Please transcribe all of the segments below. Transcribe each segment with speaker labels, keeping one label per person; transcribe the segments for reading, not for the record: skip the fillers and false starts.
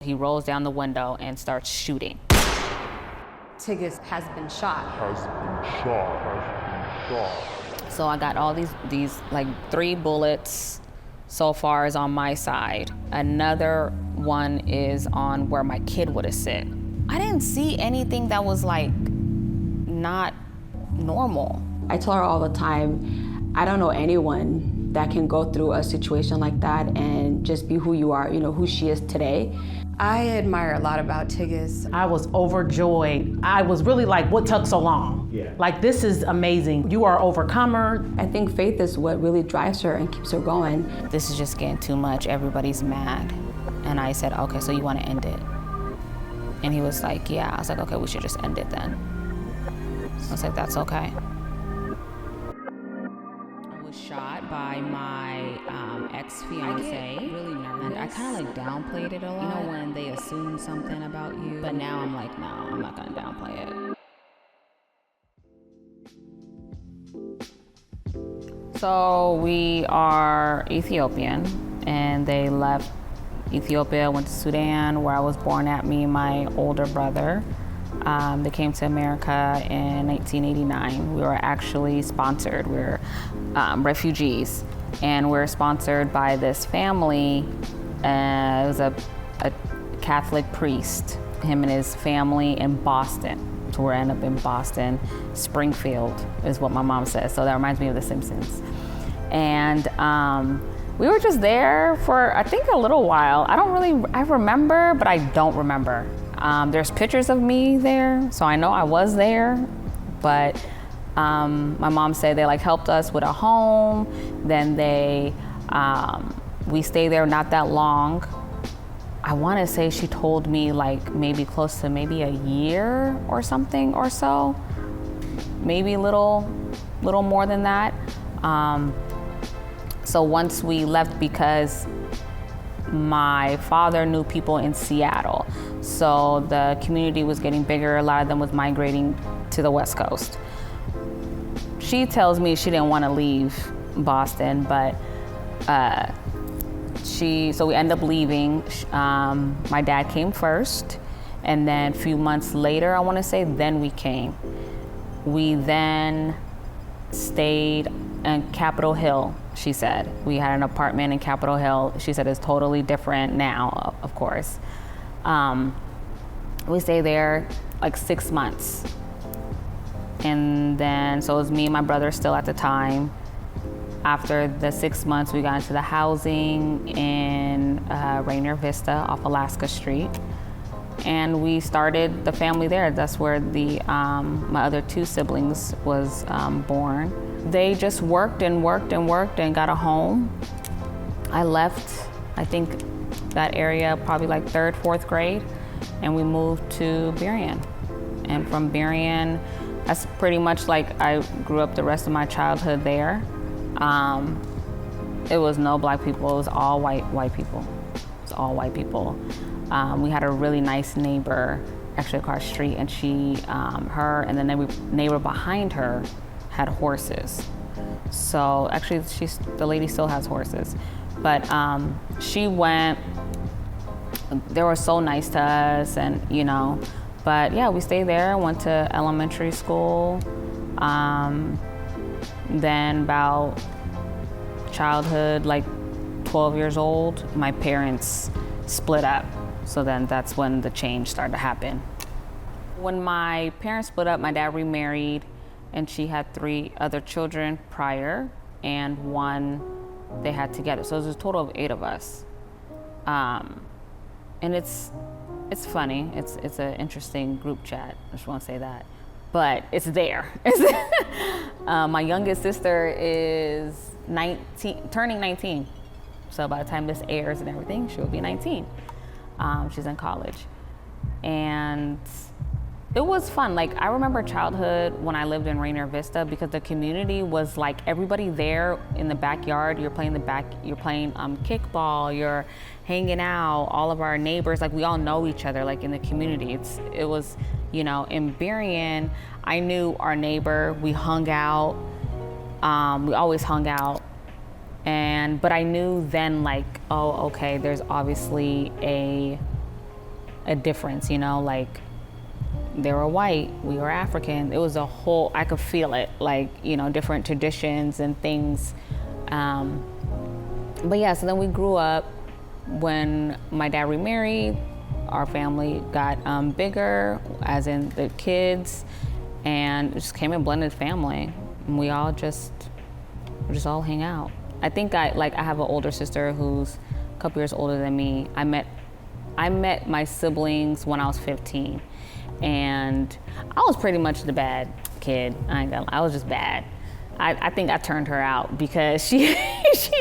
Speaker 1: He rolls down the window and starts shooting.
Speaker 2: Tigest has been shot.
Speaker 1: So I got all these like 3 bullets so far is on my side. Another one is on where my kid would have sit. I didn't see anything that was like not normal.
Speaker 3: I tell her all the time, I don't know anyone that can go through a situation like that and just be who you are, who she is today.
Speaker 2: I admire a lot about Tigest.
Speaker 4: I was overjoyed. I was really like, what took so long?
Speaker 5: Yeah.
Speaker 4: Like, this is amazing. You are an overcomer.
Speaker 3: I think faith is what really drives her and keeps her going.
Speaker 1: This is just getting too much. Everybody's mad. And I said, okay, so you want to end it? And he was like, yeah. I was like, okay, we should just end it then. I was like, that's okay. I was shot by my ex-fiance. Really nervous. I kind of like downplayed it a lot. You know when they assume something about you? But now I'm like, no, I'm not gonna downplay it. So we are Ethiopian, and they left Ethiopia, went to Sudan, where I was born at, me and my older brother. They came to America in 1989. We were actually sponsored. We were refugees, and we were sponsored by this family. It was a Catholic priest, him and his family in Boston. So we ended up in Boston. Springfield is what my mom says. So that reminds me of The Simpsons. And we were just there for, I think, a little while. I remember, but I don't remember. There's pictures of me there, so I know I was there, but my mom said they like helped us with a home. Then we stayed there not that long. I want to say she told me like maybe close to maybe a year or something or so, maybe a little more than that. So once we left, because my father knew people in Seattle, so the community was getting bigger. A lot of them was migrating to the West Coast. She tells me she didn't want to leave Boston, but so we ended up leaving. My dad came first, and then a few months later, I want to say, then we came. We then stayed in Capitol Hill, she said. We had an apartment in Capitol Hill. She said it's totally different now, of course. We stayed there like 6 months. And then, so it was me and my brother still at the time. After the 6 months, we got into the housing in Rainier Vista off Alaska Street. And we started the family there. That's where my other 2 siblings was born. They just worked and worked and worked and got a home. I left, I think, that area probably like 3rd, 4th grade, and we moved to Beyene. And from Beyene, that's pretty much like I grew up the rest of my childhood there. It was no black people, it was all white people. It was all white people. We had a really nice neighbor actually across the street, and her and the neighbor behind her had horses. So actually the lady still has horses, but they were so nice to us, and but yeah, we stayed there, went to elementary school. Then about childhood, like 12 years old, my parents split up. So then that's when the change started to happen. When my parents split up, my dad remarried, and she had 3 other children prior, and 1 they had together. So it was a total of 8 of us. And it's funny. It's an interesting group chat. I just want to say that, but it's there. My youngest sister is turning 19. So by the time this airs and everything, she'll be 19. She's in college, and it was fun. Like, I remember childhood when I lived in Rainier Vista, because the community was like everybody there in the backyard. You're playing kickball, you're hanging out, all of our neighbors, like we all know each other, like in the community. It was, in Beyene, I knew our neighbor, we hung out, we always hung out. But I knew then, like, oh, okay, there's obviously a a difference, you know, like they were white, we were African. It was a whole, I could feel it, like, you know, different traditions and things. But yeah, so then we grew up. When my dad remarried, our family got bigger, as in the kids, and it just came a blended family. And we just all hang out. I think I have an older sister who's a couple years older than me. I met my siblings when I was 15, and I was pretty much the bad kid. I was just bad. I think I turned her out because she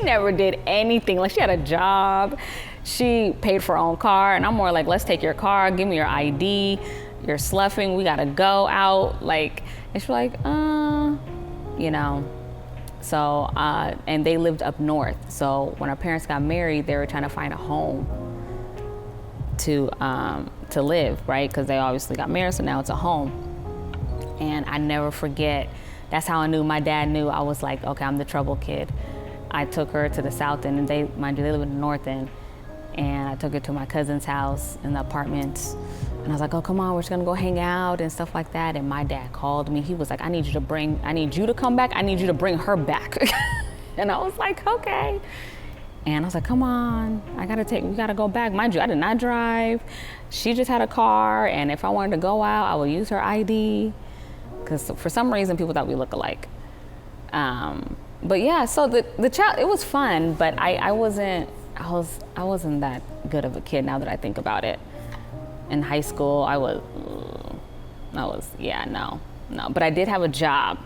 Speaker 1: never did anything. Like, she had a job, she paid for her own car, and I'm more like, let's take your car, give me your ID, you're sloughing, we gotta go out. Like, and she's like, you know. So, and they lived up north. So when our parents got married, they were trying to find a home to live, right? Because they obviously got married, so now it's a home. And I never forget, that's how I knew, my dad knew. I was like, okay, I'm the trouble kid. I took her to the south end, and they live in the north end. And I took her to my cousin's house in the apartments. And I was like, oh, come on, we're just gonna go hang out and stuff like that. And my dad called me. He was like, I need you to come back. I need you to bring her back. And I was like, okay. And I was like, come on, we gotta go back. Mind you, I did not drive. She just had a car. And if I wanted to go out, I would use her ID. Because for some reason, people thought we look alike. But yeah, so the child, it was fun, but I wasn't that good of a kid now that I think about it. In high school, no. But I did have a job.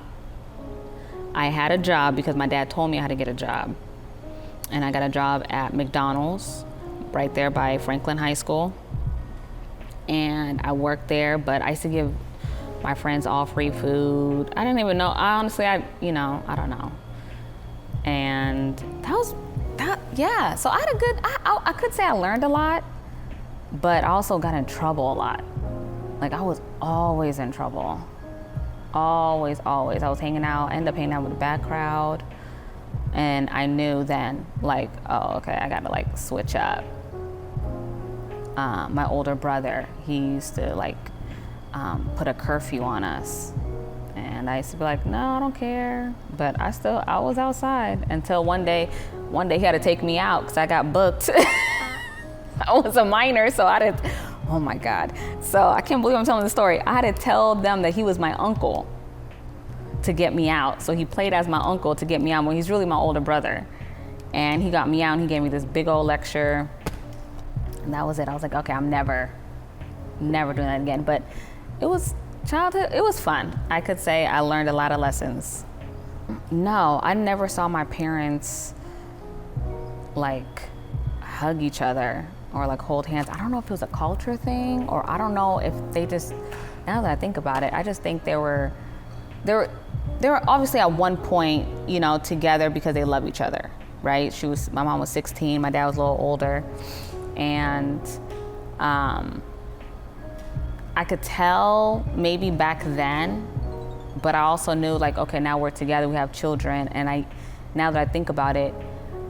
Speaker 1: I had a job because my dad told me how to get a job. And I got a job at McDonald's, right there by Franklin High School. And I worked there, but I used to give my friends all free food. I didn't even know, I don't know. And so I had a good, I could say I learned a lot, but I also got in trouble a lot. Like, I was always in trouble. Always. I was ended up hanging out with a bad crowd. And I knew then, like, oh, okay, I gotta like switch up. My older brother, he used to like put a curfew on us. And I used to be like, no, I don't care. But I was outside until one day he had to take me out because I got booked. I was a minor, so oh my God. So I can't believe I'm telling the story. I had to tell them that he was my uncle to get me out. So he played as my uncle to get me out when he's really my older brother. And he got me out and he gave me this big old lecture. And that was it. I was like, okay, I'm never doing that again. But it was childhood, it was fun. I could say I learned a lot of lessons. No, I never saw my parents like hug each other or like hold hands. I don't know if it was a culture thing, or I don't know if they just, now that I think about it, I just think they were obviously at one point, you know, together because they love each other, right? My mom was 16, my dad was a little older. And I could tell maybe back then, but I also knew like, okay, now we're together, we have children. And now that I think about it,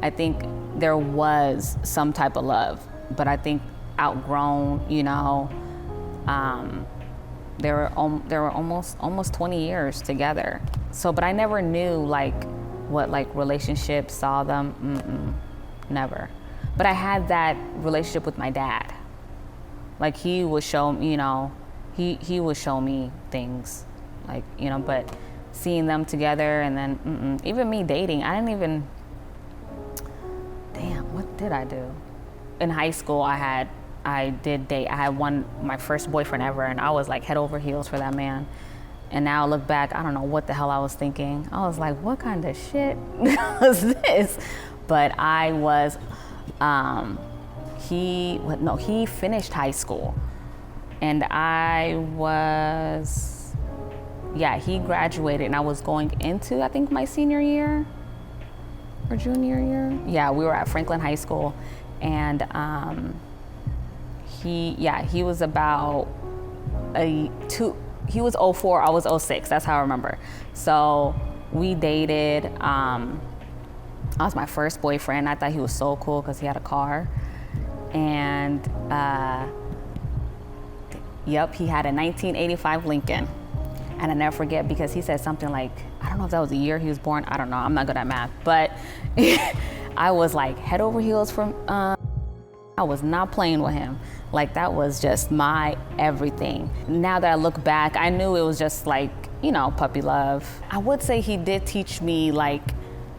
Speaker 1: I think there was some type of love, but I think outgrown, you know, they were almost 20 years together. So, but I never knew like what like relationships saw them, never. But I had that relationship with my dad. Like he would show me, you know, he would show me things, like, you know, but seeing them together and then even me dating, what did I do? In high school, I did date. I had my first boyfriend ever, and I was like head over heels for that man. And now I look back, I don't know what the hell I was thinking. I was like, what kind of shit was this? But I was, he finished high school. And he graduated, and I was going into, I think, my senior year or junior year. Yeah, we were at Franklin High School, and he was about he was 04, I was 06, that's how I remember. So we dated, I was my first boyfriend. I thought he was so cool because he had a car. And Yep, he had a 1985 Lincoln. And I never forget because he said something like, I don't know if that was the year he was born. I don't know. I'm not good at math. But I was like head over heels from, I was not playing with him. Like that was just my everything. Now that I look back, I knew it was just like, you know, puppy love. I would say he did teach me like,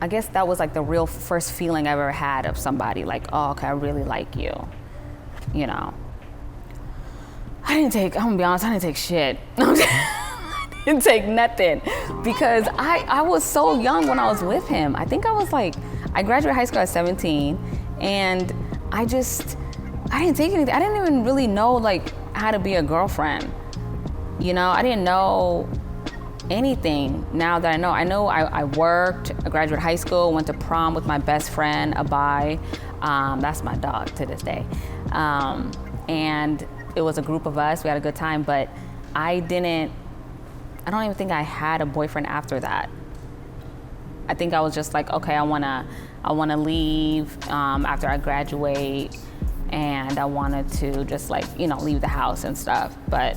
Speaker 1: I guess that was like the real first feeling I've ever had of somebody like, oh, okay, I really like you, you know. I'm gonna be honest, I didn't take shit. I didn't take nothing because I was so young when I was with him. I think I was like, I graduated high school at 17 and I didn't take anything. I didn't even really know like how to be a girlfriend. You know, I didn't know anything. Now that I know I worked, I graduated high school, went to prom with my best friend, Abai. That's my dog to this day. And it was a group of us, we had a good time, but I don't even think I had a boyfriend after that. I think I was just like, okay, I wanna leave after I graduate, and I wanted to just like, you know, leave the house and stuff. But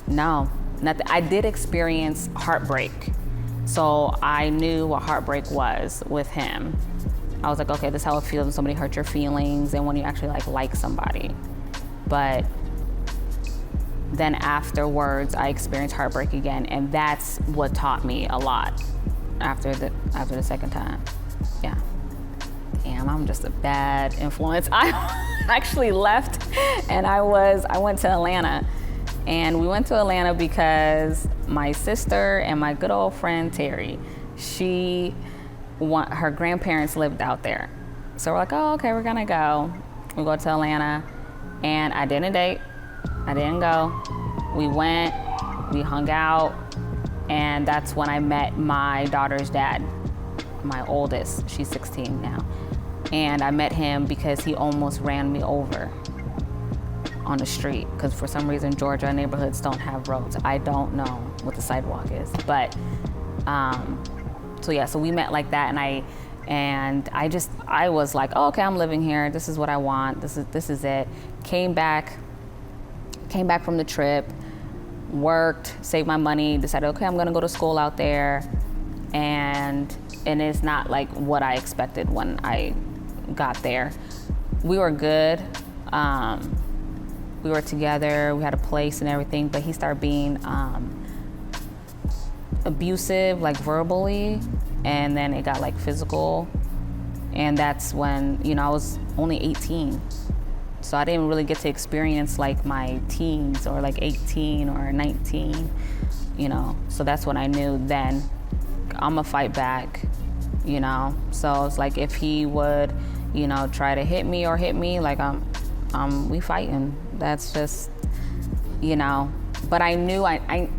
Speaker 1: no, nothing. I did experience heartbreak, so I knew what heartbreak was with him. I was like, okay, this is how it feels when somebody hurts your feelings and when you actually like somebody. But then afterwards, I experienced heartbreak again, and that's what taught me a lot after the second time. Yeah. Damn, I'm just a bad influence. I actually left and I went to Atlanta. And we went to Atlanta because my sister and my good old friend Terry, her grandparents lived out there. So we're like, oh, okay, we're gonna go. We go to Atlanta, and I didn't date. I didn't go. We went, we hung out, and that's when I met my daughter's dad, my oldest. She's 16 now. And I met him because he almost ran me over on the street, because for some reason Georgia neighborhoods don't have roads. I don't know what the sidewalk is, but so we met like that, and I was like, oh, okay, I'm living here. This is what I want. This is it. Came back from the trip, worked, saved my money, decided, okay, I'm gonna go to school out there, and it's not like what I expected when I got there. We were good. We were together, we had a place and everything, but he started being abusive, like verbally, and then it got like physical. And that's when, you know, I was only 18. So I didn't really get to experience like my teens or like 18 or 19, you know. So that's when I knew then I'm gonna fight back, you know. So it's like if he would, you know, try to hit me, like we fighting. That's just, you know. But I knew I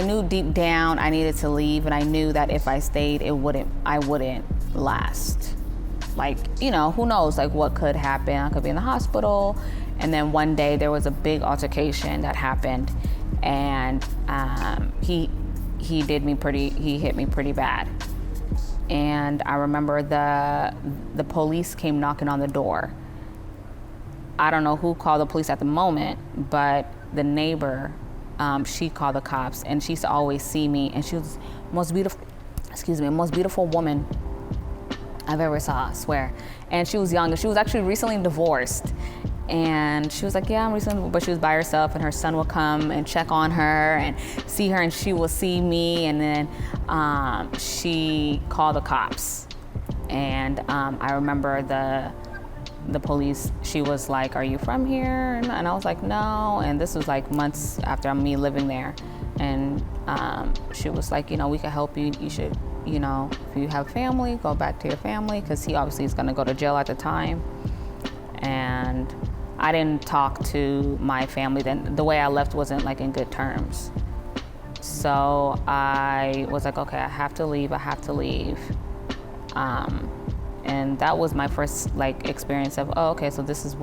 Speaker 1: knew deep down I needed to leave, and I knew that if I stayed, I wouldn't last. Like, you know, who knows, like what could happen. I could be in the hospital, and then one day there was a big altercation that happened, and he hit me pretty bad. And I remember the police came knocking on the door. I don't know who called the police at the moment, but the neighbor, she called the cops, and she used to always see me, and she was the most beautiful woman I've ever saw, I swear. And she was young, and she was actually recently divorced. And she was like, yeah, I'm recently, but she was by herself, and her son would come and check on her and see her, and she will see me, and then she called the cops. And I remember the police, she was like, are you from here? And I was like, no. And this was like months after me living there. And she was like, you know, we can help you. You should, you know, if you have family, go back to your family, because he obviously is gonna go to jail at the time. And I didn't talk to my family then. The way I left wasn't like in good terms. So I was like, okay, I have to leave. And that was my first like experience of, oh, okay, so this is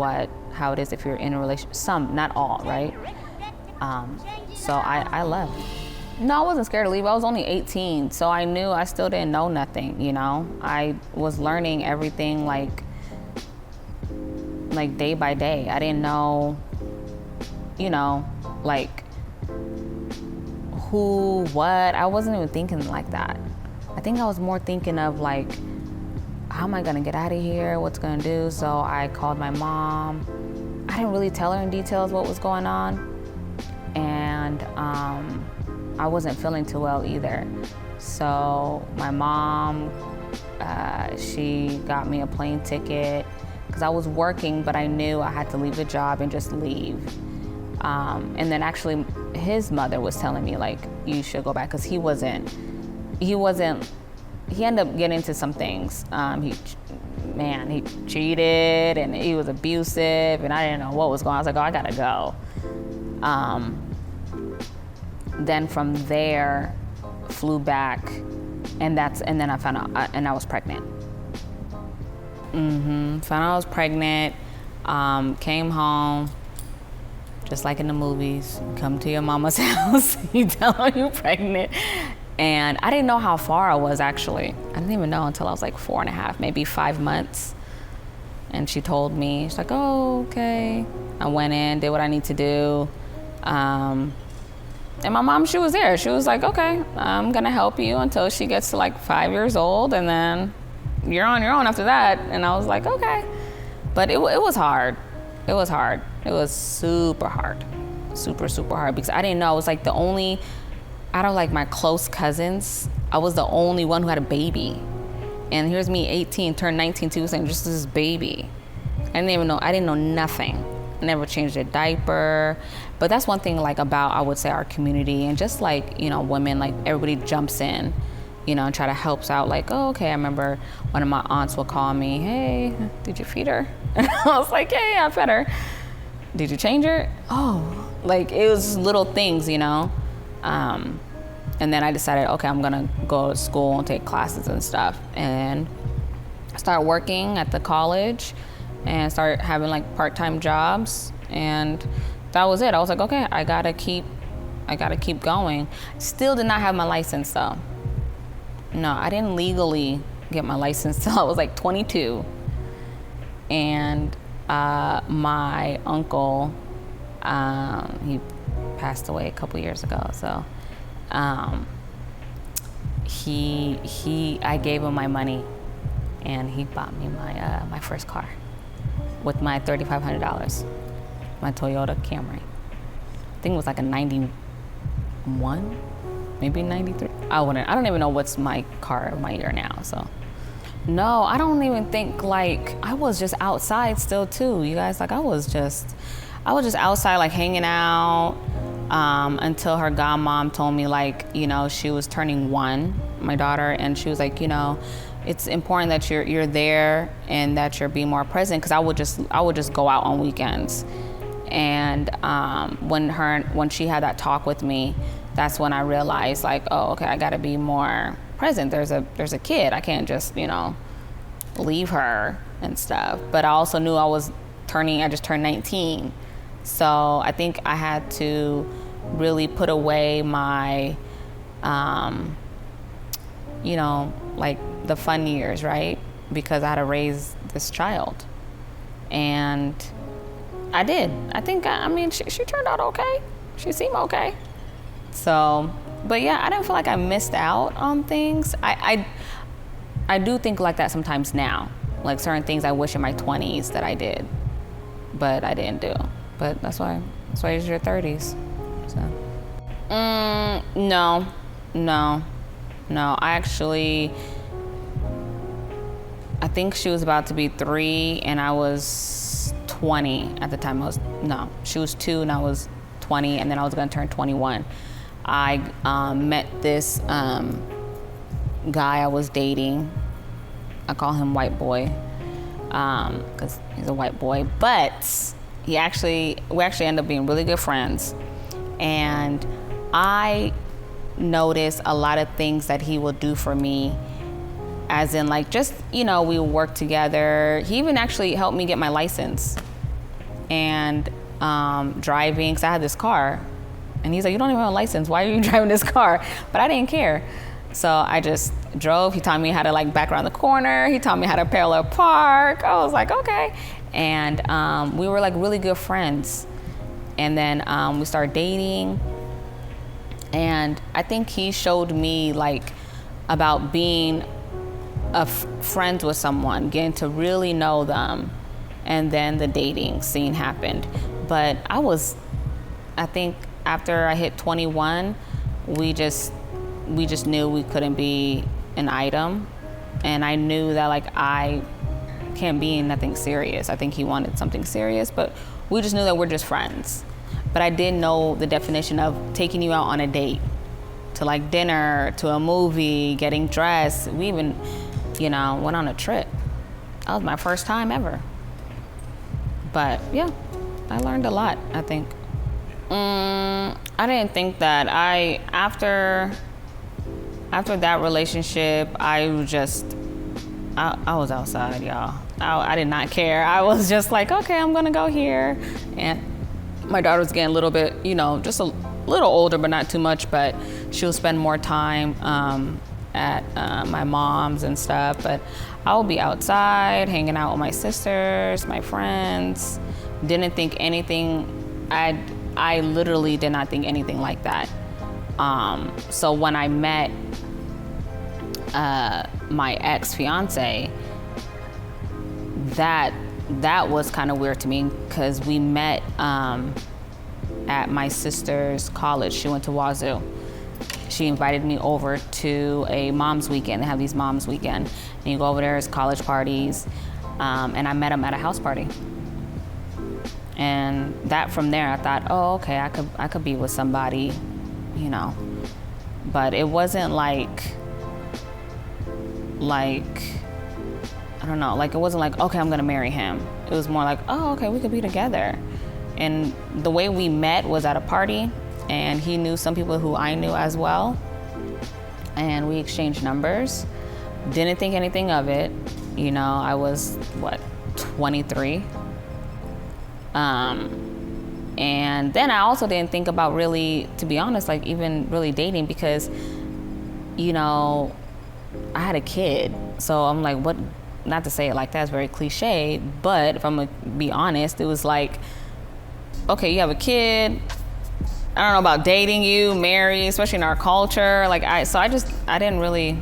Speaker 1: how it is if you're in a relationship. Some, not all, right? So I left. No, I wasn't scared to leave. I was only 18, so I knew I still didn't know nothing, you know? I was learning everything like like day by day. I didn't know, you know, like who, what. I wasn't even thinking like that. I think I was more thinking of like, how am I gonna get out of here? What's gonna do? So I called my mom. I didn't really tell her in details what was going on. And I wasn't feeling too well either. So my mom, she got me a plane ticket because I was working, but I knew I had to leave the job and just leave. And then actually his mother was telling me like, you should go back, because he ended up getting into some things. He cheated and he was abusive and I didn't know what was going on. I was like, oh, I gotta go. Then from there, flew back, and then I found out, and I was pregnant. Found out I was pregnant, came home, just like in the movies, come to your mama's house, you tell her you're pregnant. And I didn't know how far I was actually. I didn't even know until I was like 4.5, maybe 5 months. And she told me, she's like, oh, okay. I went in, did what I need to do. And my mom, she was there. She was like, okay, I'm gonna help you until she gets to like 5 years old, and then you're on your own after that. And I was like, okay. But it was hard. It was hard. It was super hard. Super, super hard, because I didn't know. I was like the only, out of like my close cousins, I was the only one who had a baby. And here's me, 18, turned 19 too, saying just this baby. I didn't know nothing. I never changed a diaper. But that's one thing like about, I would say, our community, and just like, you know, women, like everybody jumps in, you know, and try to help out. Like, oh, okay, I remember one of my aunts would call me, hey, did you feed her? And I was like, yeah, I fed her. Did you change her? Oh, like it was little things, you know? And then I decided, okay, I'm gonna go to school and take classes and stuff. And I started working at the college and started having like part-time jobs. And that was it. I was like, okay, I gotta keep going. Still did not have my license though. No, I didn't legally get my license till I was like 22. And my uncle, he passed away a couple years ago. So I gave him my money, and he bought me my first car with my $3,500, my Toyota Camry. I think it was like a 91, maybe 93. I don't even know what's my car of my year now. So no, I don't even think, like, I was just outside still too, you guys. Like I was just outside, like hanging out, until her godmom told me, like, you know, she was turning 1, my daughter, and she was like, you know, it's important that you're there and that you're being more present, because I would just go out on weekends. And when she had that talk with me, that's when I realized, like, oh, okay, I gotta be more present. There's a kid. I can't just, you know, leave her and stuff. But I also knew I just turned 19. So I think I had to really put away my, you know, like the fun years, right? Because I had to raise this child. And I did. I think, I mean, she turned out okay. She seemed okay. So, but yeah, I didn't feel like I missed out on things. I do think like that sometimes now. Like certain things I wish in my 20s that I did, but I didn't do. But that's why it's your 30s. So, no. I think she was about to be 3 and I was 20 at the time. She was 2 and I was 20, and then I was gonna turn 21. I met this guy I was dating. I call him white boy, because he's a white boy, but we actually ended up being really good friends. And I noticed a lot of things that he would do for me, as in like, just, you know, we would work together. He even actually helped me get my license and driving, because I had this car. And he's like, you don't even have a license. Why are you driving this car? But I didn't care. So I just drove. He taught me how to like back around the corner. He taught me how to parallel park. I was like, okay. And we were like really good friends. And then we started dating. And I think he showed me like about being friends with someone, getting to really know them. And then the dating scene happened. But I think after I hit 21, we just knew we couldn't be an item. And I knew that like I can't be in nothing serious. I think he wanted something serious, but we just knew that we're just friends. But I didn't know the definition of taking you out on a date, to like dinner, to a movie, getting dressed. We even, went on a trip. That was my first time ever. But yeah, I learned a lot, I think. I didn't think that. After that relationship, I was outside, y'all. I did not care. I was just like, okay, I'm gonna go here. And my daughter was getting a little bit, just a little older, but not too much, but she'll spend more time at my mom's and stuff. But I'll be outside, hanging out with my sisters, my friends. Didn't think anything, I literally did not think anything like that. So when I met my ex-fiance, that was kind of weird to me, because we met at my sister's college. She went to Wazoo. She invited me over to a mom's weekend. They have these mom's weekend, and you go over there, it's college parties, and I met him at a house party. And that from there, I thought, oh, okay, I could be with somebody, but it wasn't like I don't know, like it wasn't like, okay, I'm gonna marry him. It was more like, oh, okay, we could be together. And the way we met was at a party, and he knew some people who I knew as well, and we exchanged numbers. Didn't think anything of it. I was 23. And then I also didn't think about really, to be honest, like even really dating, because I had a kid. So I'm like, what, not to say it like that, it's very cliche, but if I'm gonna be honest, it was like, okay, you have a kid, I don't know about dating you, marry, especially in our culture. Like I didn't really,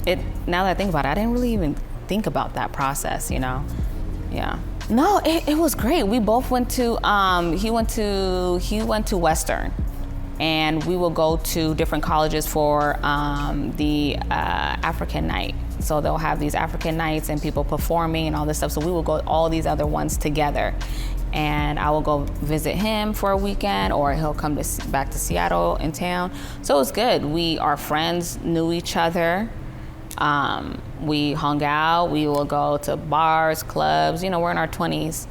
Speaker 1: now that I think about it, I didn't really even think about that process, Yeah. No, it was great. We both went to, he went to Western, and we will go to different colleges for the African night. So they'll have these African nights and people performing and all this stuff. So we will go all these other ones together. And I will go visit him for a weekend, or he'll come back to Seattle in town. So it was good. Our friends knew each other. We hung out. We will go to bars, clubs. We're in our 20s.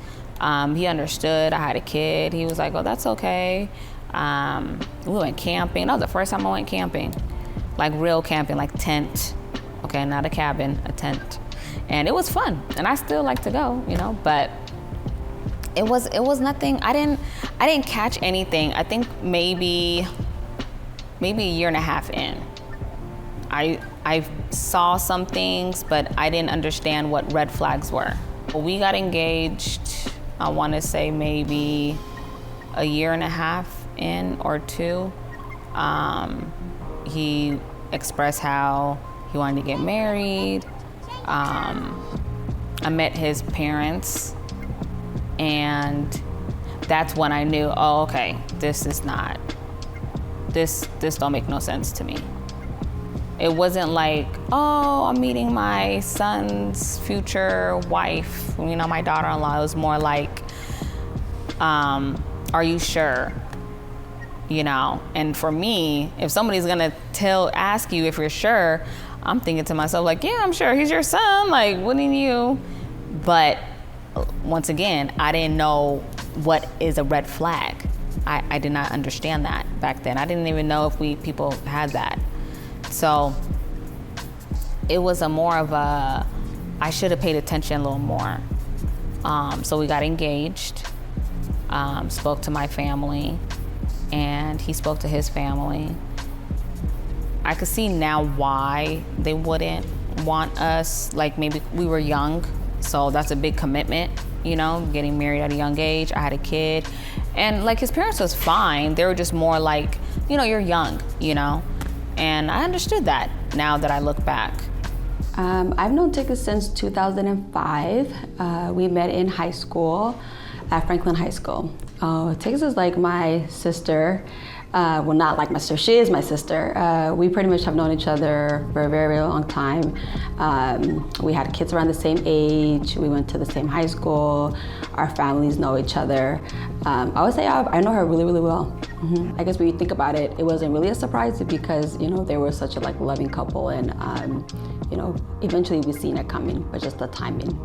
Speaker 1: He understood I had a kid. He was like, oh, that's okay. We went camping. That was the first time I went camping. Like real camping, like tent. Okay, not a cabin, a tent. And it was fun. And I still like to go, but it was nothing. I didn't catch anything. I think maybe a year and a half in. I saw some things, but I didn't understand what red flags were. We got engaged, I want to say maybe a year and a half in or two. He expressed how he wanted to get married. I met his parents, and that's when I knew, oh, okay, this don't make no sense to me. It wasn't like, oh, I'm meeting my son's future wife, my daughter-in-law. It was more like, are you sure? And for me, if somebody's gonna ask you if you're sure, I'm thinking to myself like, yeah, I'm sure, he's your son, like, wouldn't you? But once again, I didn't know what is a red flag. I did not understand that back then. I didn't even know if people had that. So it was more of a, I should have paid attention a little more. So we got engaged, spoke to my family, and he spoke to his family. I could see now why they wouldn't want us, like maybe we were young, So that's a big commitment, getting married at a young age. I had a kid, and like his parents was fine. They were just more like, you're young, and I understood that now that I look back.
Speaker 3: I've known Tigest since 2005. We met in high school at Franklin High School. Tigest is like my sister. Well, not like my sister, she is my sister. We pretty much have known each other for a very, very long time. We had kids around the same age. We went to the same high school. Our families know each other. I would say I know her really, really well. I guess when you think about it, it wasn't really a surprise because, they were such a loving couple, and, eventually we've seen it coming, but just the timing.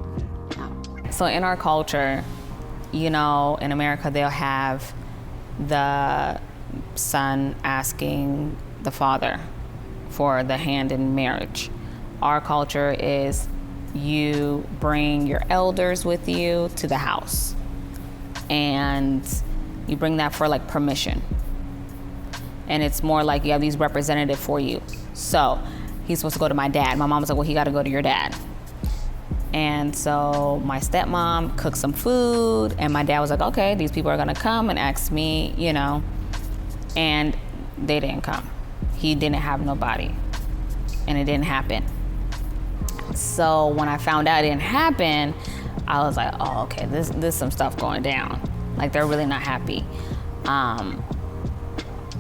Speaker 3: Yeah.
Speaker 1: So in our culture, in America, they'll have the son asking the father for the hand in marriage. Our culture is you bring your elders with you to the house, and you bring that for permission. And it's more like you have these representatives for you. So he's supposed to go to my dad. My mom was like, well, he got to go to your dad. And so my stepmom cooked some food, and my dad was like, okay, these people are gonna come and ask me, and they didn't come. He didn't have nobody, and it didn't happen. So when I found out it didn't happen, I was like, oh, okay, this some stuff going down. They're really not happy.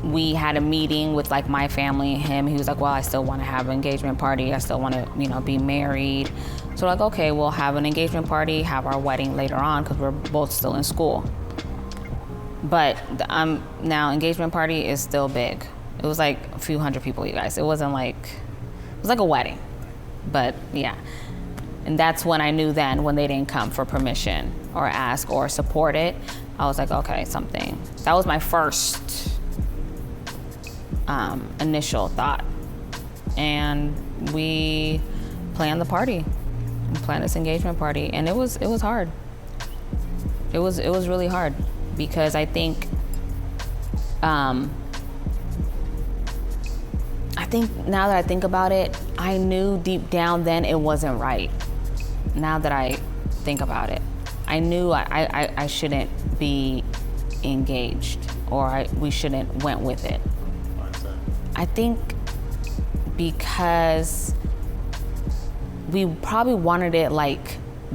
Speaker 1: We had a meeting with my family and him. He was like, well, I still want to have an engagement party. I still want to, be married. So okay, we'll have an engagement party, have our wedding later on because we're both still in school. But now engagement party is still big. It was a few hundred people, you guys. It wasn't it was like a wedding, but yeah. And that's when I knew then when they didn't come for permission or ask or support it, I was like, okay, something. That was my first initial thought. And we planned the party. We planned this engagement party, and it was hard. It was really hard because I think now that I think about it, I knew deep down then it wasn't right. Now that I think about it, I knew I shouldn't be engaged, or we shouldn't went with it. I think because we probably wanted it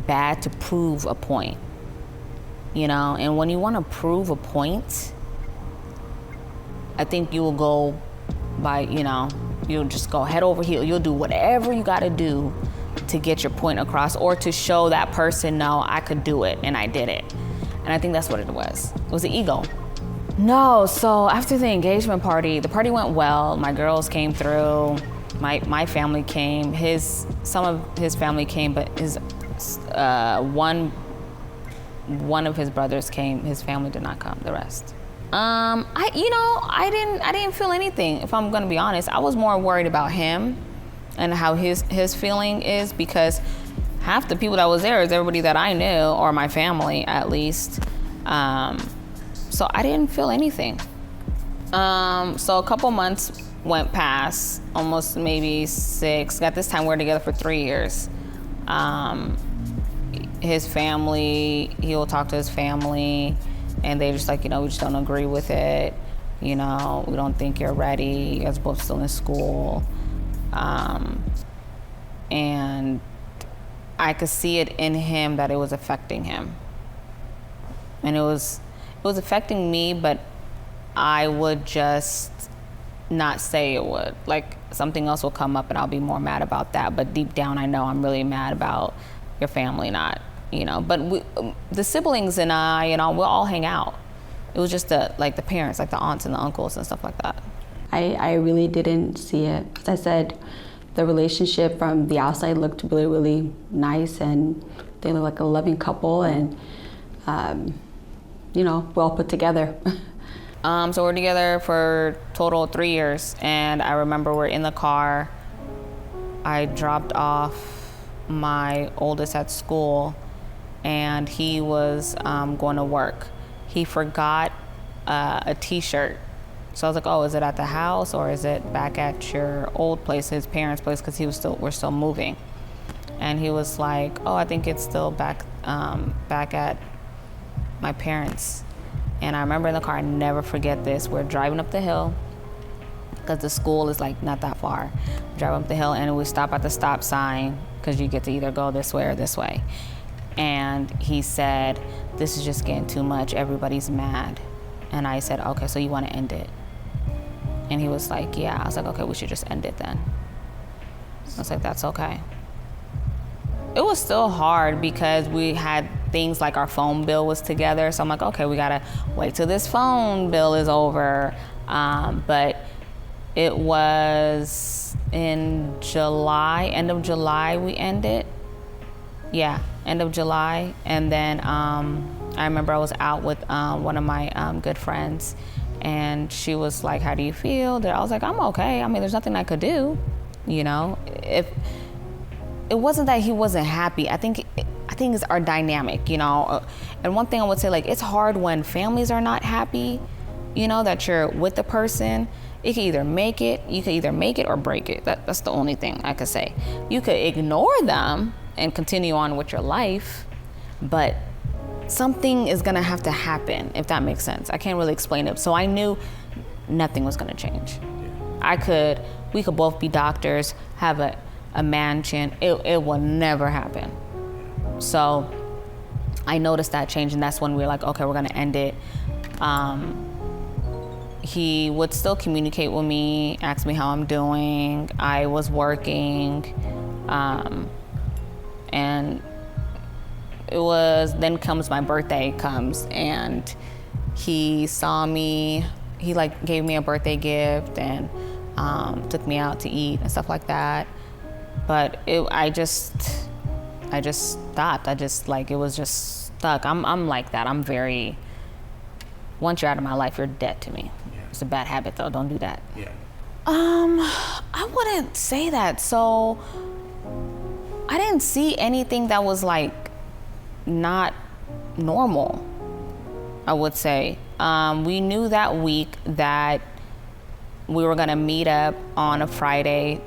Speaker 1: bad to prove a point, and when you want to prove a point, I think you will go by, you'll just go head over heel. You'll do whatever you got to do to get your point across, or to show that person, no, I could do it and I did it. And I think that's what it was. It was the ego. No, so after the engagement party, the party went well. My girls came through. My family came. Some of his family came, but his one of his brothers came. His family did not come. The rest. I didn't feel anything. If I'm gonna be honest, I was more worried about him and how his feeling is, because half the people that was there is everybody that I knew, or my family at least. So I didn't feel anything. So a couple months went past, almost maybe 6. At this time, we were together for 3 years. His family, he'll talk to his family, and they just we just don't agree with it. We don't think you're ready. You guys are both still in school. And I could see it in him that it was affecting him. And it was affecting me, but I would just not say it would. Something else will come up and I'll be more mad about that. But deep down, I know I'm really mad about your family not, But the siblings and I, we'll all hang out. It was just the parents, the aunts and the uncles and stuff like that.
Speaker 3: I really didn't see it. As I said, the relationship from the outside looked really, really nice, and they looked like a loving couple, and well put together.
Speaker 1: So we're together for total 3 years, and I remember we're in the car. I dropped off my oldest at school, and he was going to work. He forgot a t-shirt. So I was like, oh, is it at the house or is it back at your old place, his parents' place? Because we're still moving. And and he was like, oh, I think it's still back at my parents'. And I remember in the car, I never forget this. We're driving up the hill, because the school is like not that far. Drive up the hill, and we stop at the stop sign, because you get to either go this way or this way. And he said, this is just getting too much, everybody's mad. And I said, okay, so you want to end it? And he was like, yeah. I was like, okay, we should just end it then. I was like, that's okay. It was still hard because we had things like our phone bill was together. So I'm like, okay, we gotta wait till this phone bill is over. But it was in July, end of July we ended. Yeah, end of July. And then I remember I was out with one of my good friends, and she was like, how do you feel? I was like, I'm okay. I mean, there's nothing I could do, you know? If it wasn't that he wasn't happy, I think it's our dynamic, you know? And one thing I would say, like, it's hard when families are not happy, you know, that you're with the person. You can either make it or break it. That's the only thing I could say. You could ignore them and continue on with your life, but something is gonna have to happen, if that makes sense. I can't really explain it. So I knew nothing was gonna change. We could both be doctors, have a mansion. It will never happen. So I noticed that change, and that's when we were like, okay, we're gonna end it. He would still communicate with me, ask me how I'm doing. I was working, and then comes my birthday comes, and he saw me, he like gave me a birthday gift and took me out to eat and stuff like that. But I just stopped. It was just stuck. I'm like that. I'm very, once you're out of my life, you're dead to me. Yeah. It's a bad habit though, don't do that.
Speaker 5: Yeah.
Speaker 1: I wouldn't say that. So I didn't see anything that was like not normal, I would say. We knew that week that we were gonna meet up on a Friday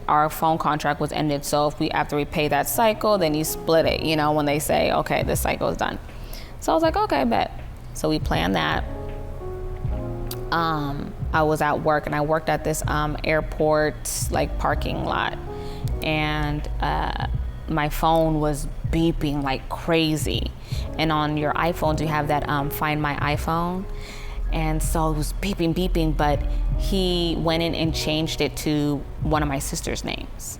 Speaker 1: our phone contract was ended. So after we pay that cycle, then you split it, you know, when they say, okay, this cycle is done. So I was like, okay, bet. So we planned that. I was at work, and I worked at this airport like parking lot, and my phone was beeping like crazy. And on your iPhones, you have that Find My iPhone. And so it was beeping, but he went in and changed it to one of my sister's names.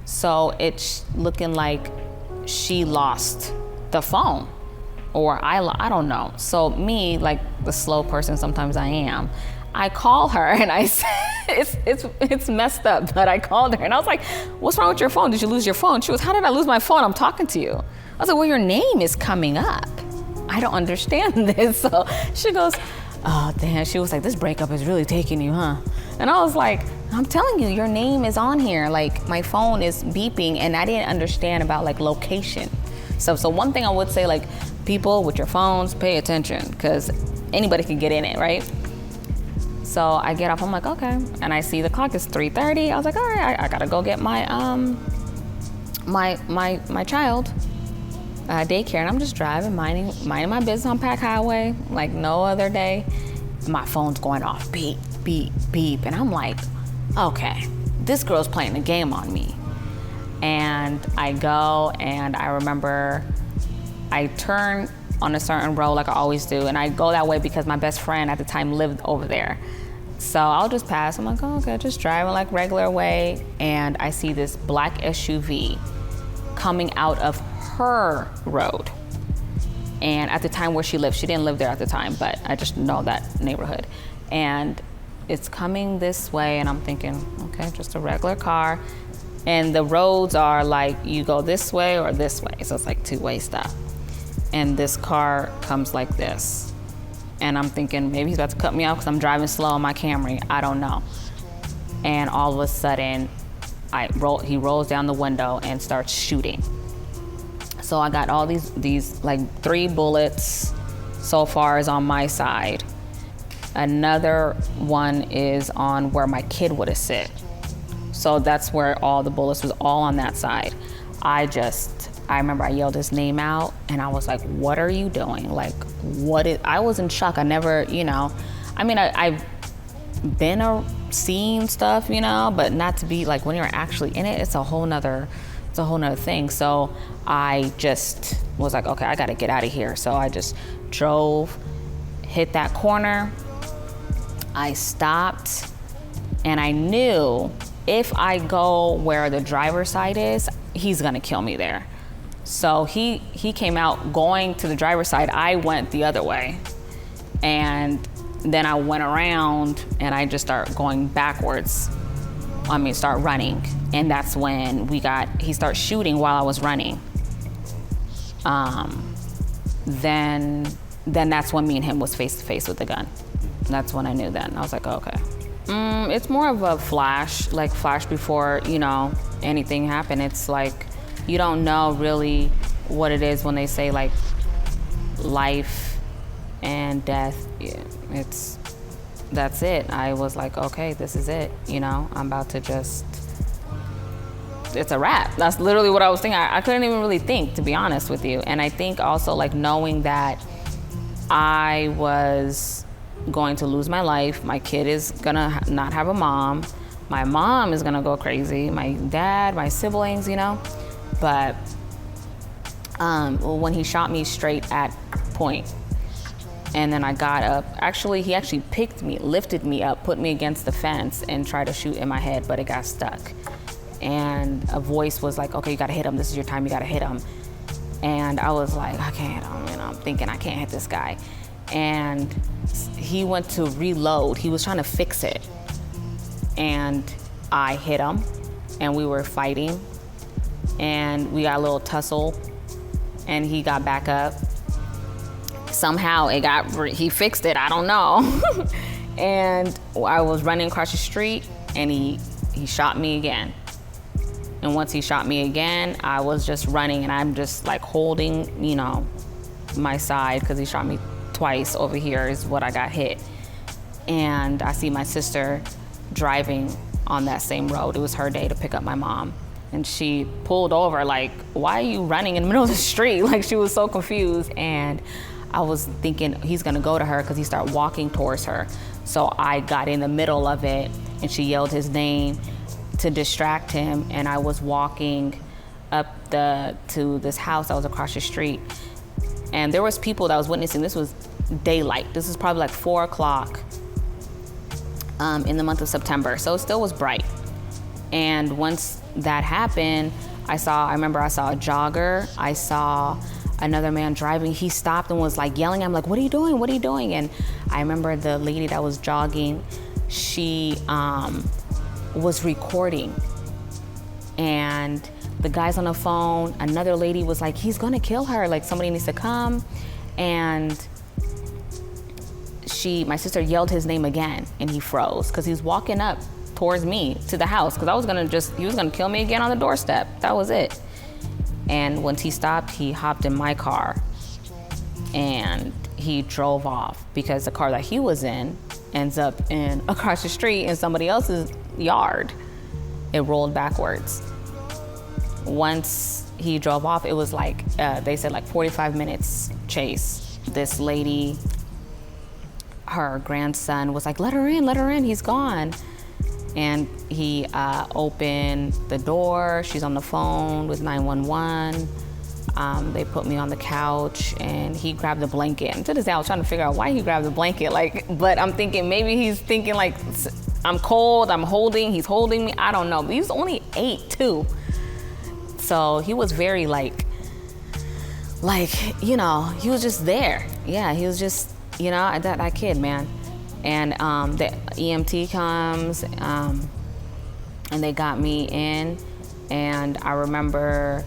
Speaker 1: So it's looking like she lost the phone, or I don't know. So me, like the slow person sometimes I am, I call her and I said, it's messed up, but I called her and I was like, what's wrong with your phone? Did you lose your phone? She was, how did I lose my phone? I'm talking to you. I was like, well, your name is coming up. I don't understand this. So she goes, oh, damn. She was like, this breakup is really taking you, huh? And I was like, I'm telling you, your name is on here. Like, my phone is beeping, and I didn't understand about like location. So one thing I would say, like, people with your phones, pay attention, because anybody can get in it, right? So I get off, I'm like, okay. And I see the clock is 3:30. I was like, all right, I gotta go get my my child daycare, and I'm just driving, minding my business on Pack Highway like no other day. My phone's going off, beep, beep, beep, and I'm like, okay, this girl's playing a game on me. And I go, and I remember I turn on a certain road like I always do, and I go that way because my best friend at the time lived over there. So I'll just pass. I'm like, oh, okay, just driving like regular way, and I see this black SUV coming out of her road. And at the time where she lived, she didn't live there at the time, but I just know that neighborhood. And it's coming this way, and I'm thinking, okay, just a regular car. And the roads are like, you go this way or this way. So it's like two-way stuff. And this car comes like this. And I'm thinking, maybe he's about to cut me off because I'm driving slow on my Camry. I don't know. And all of a sudden, he rolls down the window and starts shooting. So I got all these like 3 bullets so far is on my side. Another one is on where my kid would have sit. So that's where all the bullets was all on that side. I remember I yelled his name out, and I was like, what are you doing? Like, I was in shock. I never, I've been seen stuff, but not to be like, when you're actually in it, it's a whole nother thing. So I just was like, okay, I gotta get out of here. So I just drove, hit that corner, I stopped, and I knew if I go where the driver's side is, he's gonna kill me there. So he came out going to the driver's side. I went the other way, and then I went around and I just start going backwards. Start running, and that's when he started shooting while I was running. Then that's when me and him was face to face with the gun. That's when I knew then. I was like, okay. It's more of a flash before, anything happened. It's like, you don't know really what it is when they say like life and death. That's it. I was like, okay, this is it. I'm about to it's a wrap. That's literally what I was thinking. I couldn't even really think, to be honest with you. And I think also like knowing that I was going to lose my life. My kid is gonna not have a mom. My mom is gonna go crazy. My dad, my siblings, But when he shot me straight at point, and then I got up. He actually picked me, lifted me up, put me against the fence, and tried to shoot in my head, but it got stuck. And a voice was like, okay, you gotta hit him. This is your time, you gotta hit him. And I was like, I can't hit him. I'm thinking I can't hit this guy. And he went to reload. He was trying to fix it. And I hit him, and we were fighting. And we got a little tussle, and he got back up. Somehow he fixed it, I don't know. And I was running across the street, and he shot me again. And once he shot me again, I was just running, and I'm just like holding, my side, because he shot me twice. Over here is what I got hit. And I see my sister driving on that same road. It was her day to pick up my mom. And she pulled over like, why are you running in the middle of the street? Like, she was so confused. And I was thinking he's gonna go to her because he started walking towards her. So I got in the middle of it, and she yelled his name to distract him. And I was walking up to this house that was across the street. And there was people that was witnessing. This was daylight. This is probably like 4 o'clock in the month of September. So it still was bright. And once that happened, I remember I saw a jogger. I saw another man driving. He stopped and was like yelling. I'm like, what are you doing? What are you doing? And I remember the lady that was jogging, she was recording. And the guy's on the phone. Another lady was like, he's gonna kill her. Like, somebody needs to come. And my sister yelled his name again, and he froze because he was walking up towards me to the house, because he was gonna kill me again on the doorstep. That was it. And once he stopped, he hopped in my car and he drove off, because the car that he was in ends up across the street in somebody else's yard. It rolled backwards. Once he drove off, it was like, they said like 45 minutes chase. This lady, her grandson was like, let her in, he's gone. And he opened the door. She's on the phone with 911. They put me on the couch, and he grabbed the blanket. And to this day, I was trying to figure out why he grabbed the blanket. But I'm thinking maybe he's thinking like, I'm cold, he's holding me. I don't know. But he was only 8 too. So he was very he was just there. Yeah, he was just, that kid, man. And the EMT comes, and they got me in. And I remember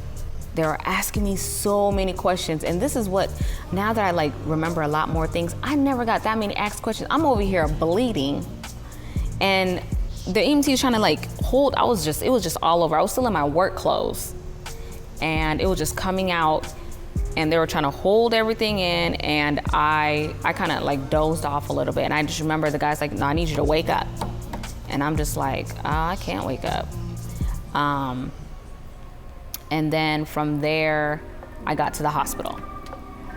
Speaker 1: they were asking me so many questions. And this is what, now that I remember a lot more things, I never got that many asked questions. I'm over here bleeding. And the EMT was trying to hold, it was just all over. I was still in my work clothes. And it was just coming out. And they were trying to hold everything in, and I kind of dozed off a little bit. And I just remember the guy's like, no, I need you to wake up. And I'm just like, I can't wake up. And then from there, I got to the hospital,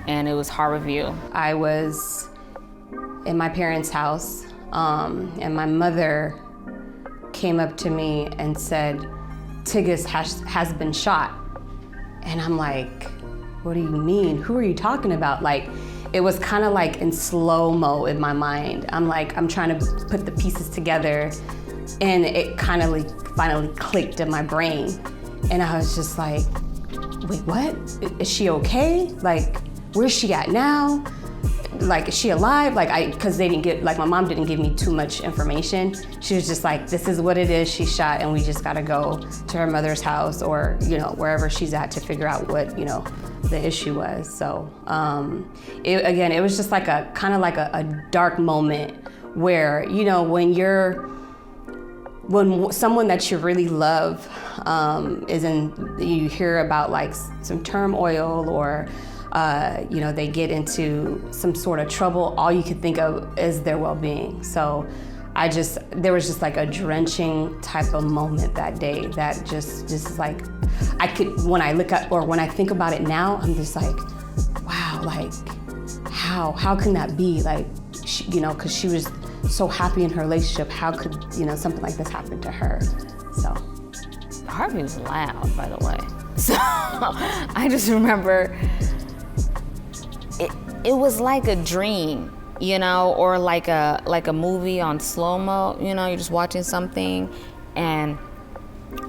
Speaker 1: and it was Harborview.
Speaker 2: I was in my parents' house, and my mother came up to me and said, Tigest has been shot. And I'm like, what do you mean? Who are you talking about? Like, it was kind of like in slow-mo in my mind. I'm trying to put the pieces together, and it kind of like finally clicked in my brain. And I was just like, wait, what? Is she okay? Like, where's she at now? Like, is she alive? Like, because they didn't get, like, my mom didn't give me too much information. She was just like, this is what it is, she's shot, and we just gotta go to her mother's house or, wherever she's at to figure out what, the issue was. So, it was just like a dark moment where, when someone that you really love you hear about like some turmoil or they get into some sort of trouble, all you can think of is their well-being. So there was just like a drenching type of moment that day that just like, when I look up or when I think about it now, I'm just like, wow, like how can that be? Like, because she was so happy in her relationship, how could, something like this happen to her? So.
Speaker 1: Harvey was loud, by the way. So I just remember it was like a dream, or like a movie on slow-mo, you're just watching something and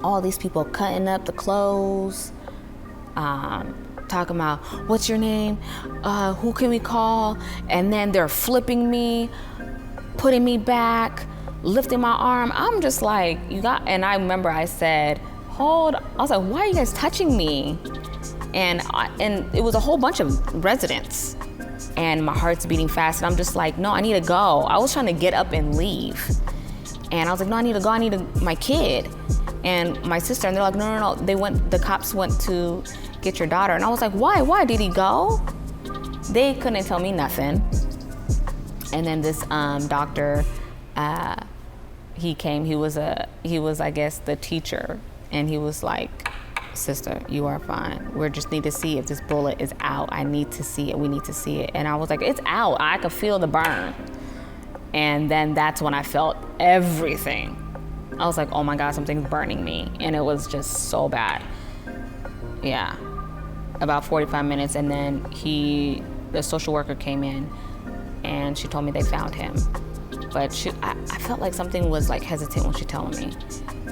Speaker 1: all these people cutting up the clothes, talking about, what's your name? Who can we call? And then they're flipping me, putting me back, lifting my arm. I'm just like, and I remember I said, I was like, why are you guys touching me? And it was a whole bunch of residents, and my heart's beating fast, and I'm just like, no, I need to go. I was trying to get up and leave, and I was like, no, I need to go. I need my kid and my sister, and they're like, no. The cops went to get your daughter, and I was like, why did he go? They couldn't tell me nothing. And then this doctor, he came. He was I guess the teacher, and he was like, sister, you are fine. We just need to see if this bullet is out. I need to see it. We need to see it. And I was like, it's out. I could feel the burn. And then that's when I felt everything. I was like, oh my God, something's burning me. And it was just so bad. Yeah. About 45 minutes, and then the social worker came in, and she told me they found him. But I felt like something was like hesitant when she told me.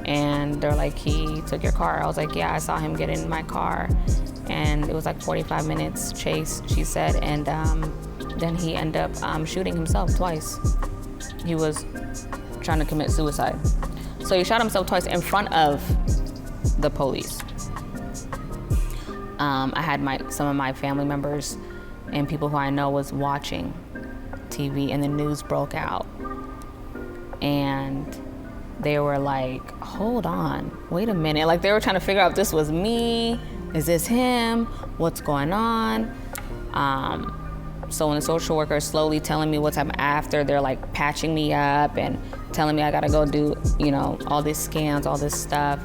Speaker 1: And they're like, he took your car. I was like, yeah, I saw him get in my car. And it was like 45 minutes chase, she said. And then he ended up shooting himself twice. He was trying to commit suicide. So he shot himself twice in front of the police. I had some of my family members and people who I know was watching TV, and the news broke out. And they were like, hold on, wait a minute. Like, they were trying to figure out if this was me, is this him, what's going on? So when the social worker is slowly telling me what's happening after, they're like patching me up and telling me I gotta go do, all these scans, all this stuff.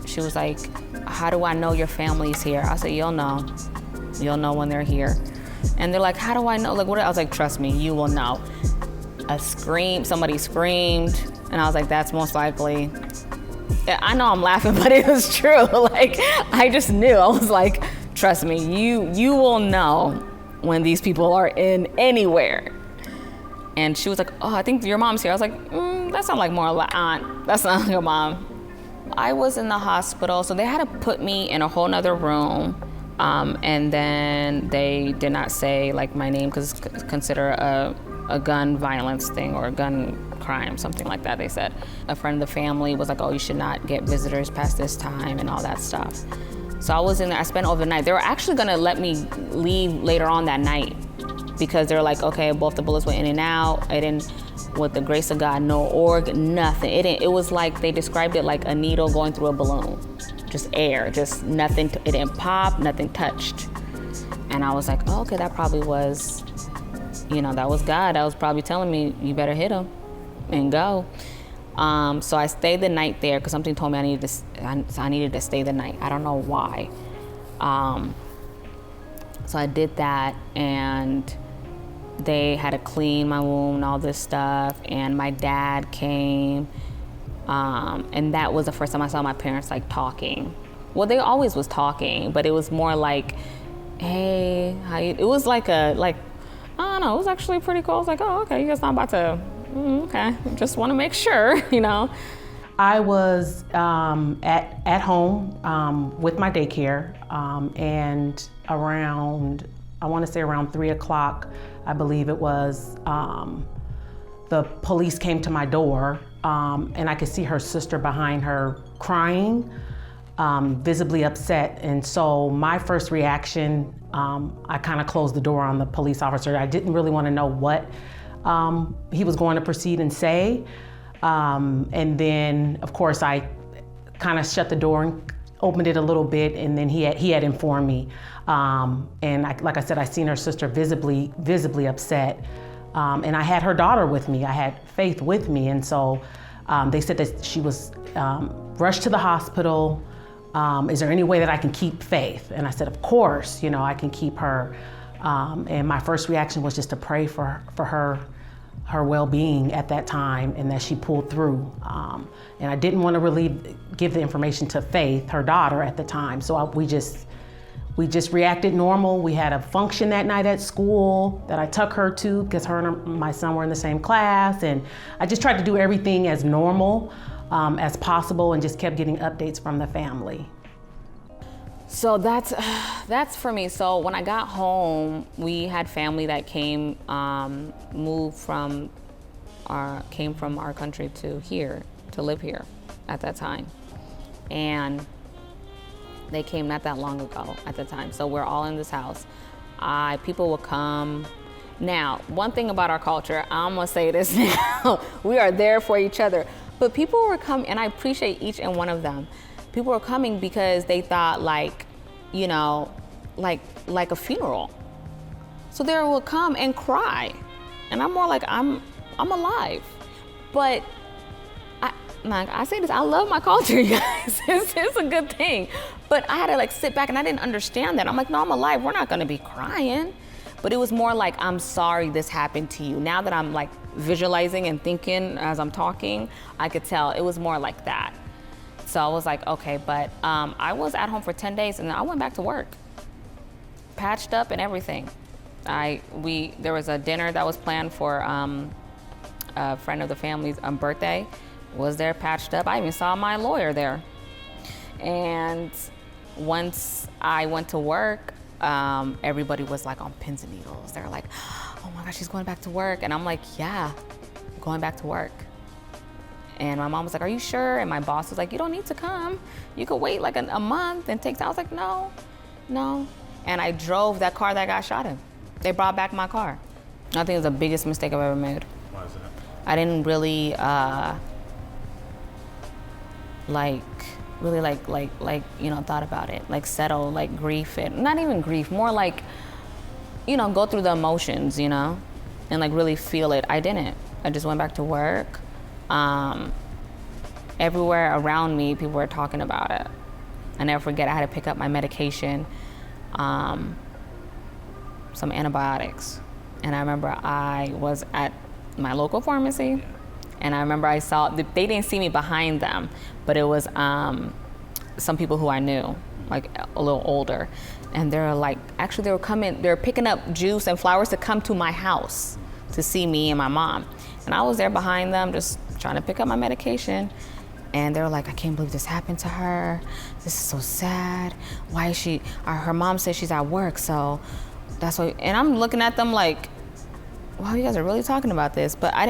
Speaker 1: She was like, how do I know your family's here? I said, you'll know. You'll know when they're here. And they're like, how do I know? Like, what? I was like, trust me, you will know. Somebody screamed, and I was like, that's most likely. I know I'm laughing, but it was true. Like, I just knew. I was like, trust me, you will know when these people are in anywhere. And she was like, oh, I think your mom's here. I was like, that sounds like more like aunt. That's not like a mom. I was in the hospital, so they had to put me in a whole nother room. And then they did not say like my name because it's considered a gun violence thing or a gun crime, something like that, they said. A friend of the family was like, oh, you should not get visitors past this time and all that stuff. So I was in there, I spent overnight. They were actually gonna let me leave later on that night because they're like, okay, both the bullets went in and out. I didn't, with the grace of God, no org, nothing. It was like, they described it like a needle going through a balloon. Just air, just nothing, it didn't pop, nothing touched. And I was like, oh, okay, that probably was, that was God. That was probably telling me, you better hit him and go. So I stayed the night there because something told me I needed to stay the night. I don't know why. So I did that, and they had to clean my wound and all this stuff, and my dad came, and that was the first time I saw my parents like talking. Well, they always was talking, but it was more like, hey, how you, it was like I don't know, it was actually pretty cool. I was like, oh, okay, you guys not about to, okay, just want to make sure, you know.
Speaker 4: I was at home with my daycare, and around, I want to say around 3 o'clock, I believe it was, the police came to my door, and I could see her sister behind her crying, visibly upset. And so my first reaction, I kind of closed the door on the police officer. I didn't really want to know what he was going to proceed and say. And then, of course, I kind of shut the door and opened it a little bit, and then he had informed me. And like I said, I seen her sister visibly upset. And I had her daughter with me. I had Faith with me. And so they said that she was rushed to the hospital. Is there any way that I can keep Faith? And I said, of course, you know, I can keep her. And my first reaction was just to pray for her well-being at that time, and that she pulled through. And I didn't want to give the information to Faith, her daughter, at the time. So we just reacted normal. We had a function that night at school that I took her to because her and my son were in the same class. And I just tried to do everything as normal as possible, and just kept getting updates from the family.
Speaker 1: So that's for me. So when I got home, we had family that came, came from our country to here, to live here at that time. And they came not that long ago at the time. So we're all in this house. People will come. Now, one thing about our culture, I'm gonna say this now, we are there for each other. But people were coming, and I appreciate each and one of them. People were coming because they thought like a funeral. So they will come and cry. And I'm more like, I'm alive. But I say this, I love my culture, you guys. It's a good thing. But I had to like sit back, and I didn't understand that. I'm like, no, I'm alive. We're not gonna be crying. But it was more like, I'm sorry this happened to you. Now that I'm like visualizing and thinking as I'm talking, I could tell it was more like that. So I was like, okay, but I was at home for 10 days, and then I went back to work, patched up and everything. There was a dinner that was planned for a friend of the family's birthday. Was there, patched up. I even saw my lawyer there. And once I went to work, everybody was like on pins and needles. They're like, oh my gosh, she's going back to work. And I'm like, yeah, I'm going back to work. And my mom was like, are you sure? And my boss was like, you don't need to come. You could wait like a month and take time. I was like, no. And I drove that car that got shot in. They brought back my car. I think it was the biggest mistake I've ever made.
Speaker 5: Why is that?
Speaker 1: I didn't really, thought about it, like settle, like grief it. Not even grief, more like, go through the emotions, and like really feel it. I didn't. I just went back to work. Everywhere around me, people were talking about it. I never forget, I had to pick up my medication, some antibiotics. And I remember I was at my local pharmacy, and I remember I saw, they didn't see me behind them, but it was some people who I knew, like a little older. And they were like, actually they were picking up juice and flowers to come to my house to see me and my mom. And I was there behind them just trying to pick up my medication. And they were like, I can't believe this happened to her. This is so sad. Why is she, her mom says she's at work, so that's why. And I'm looking at them like, wow, you guys are really talking about this. But I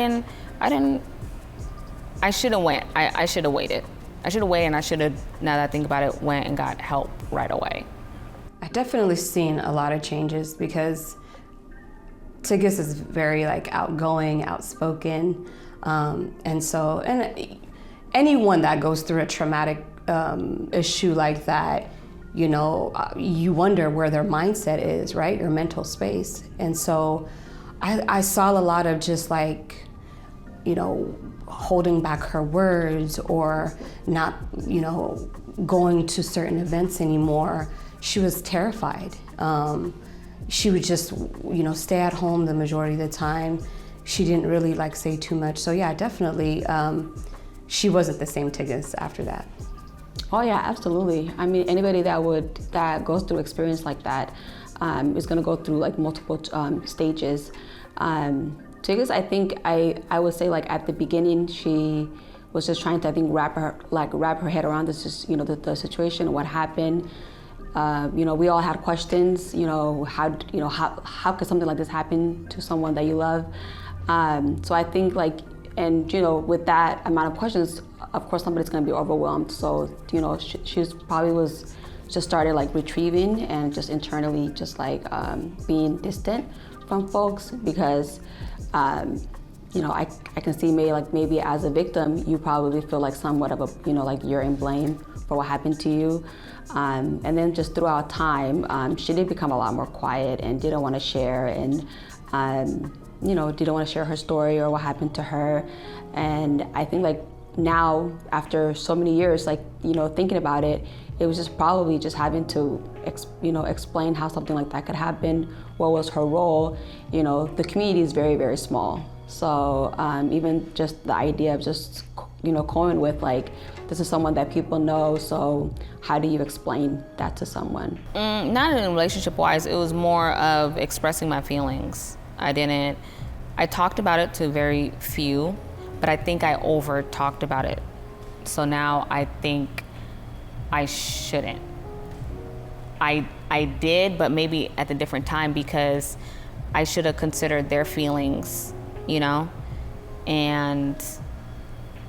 Speaker 1: should have went. I should have waited. I should have waited, and I should have, now that I think about it, went and got help right away.
Speaker 2: I definitely seen a lot of changes because Tigest is very like outgoing, outspoken. And anyone that goes through a traumatic issue like that, you wonder where their mindset is, right? Your mental space. And so I saw a lot of just like, holding back her words or not, going to certain events anymore. She was terrified. She would just, stay at home the majority of the time. She didn't really say too much. So yeah, definitely, she wasn't the same Tigist after that.
Speaker 3: Oh yeah, absolutely. I mean, anybody that goes through experience like that is going to go through multiple stages. Tigist, I think I would say at the beginning she was just trying to wrap her head around this, the situation, what happened. We all had questions. How could something like this happen to someone that you love? So I think with that amount of questions, of course somebody's going to be overwhelmed. So she probably was just started retrieving and just internally just being distant from folks because I can see maybe as a victim you probably feel somewhat of a you're in blame for what happened to you. And then just throughout time, she did become a lot more quiet and didn't want to share and didn't want to share her story or what happened to her. And I think now, after so many years, thinking about it, it was just probably just having to, explain how something like that could happen. What was her role? The community is very, very small. So even just the idea of just, going with this is someone that people know. So how do you explain that to someone?
Speaker 1: Not in relationship-wise. It was more of expressing my feelings. I talked about it to very few, but I think I over-talked about it. So now I think I shouldn't. I did, but maybe at a different time because I should have considered their feelings, and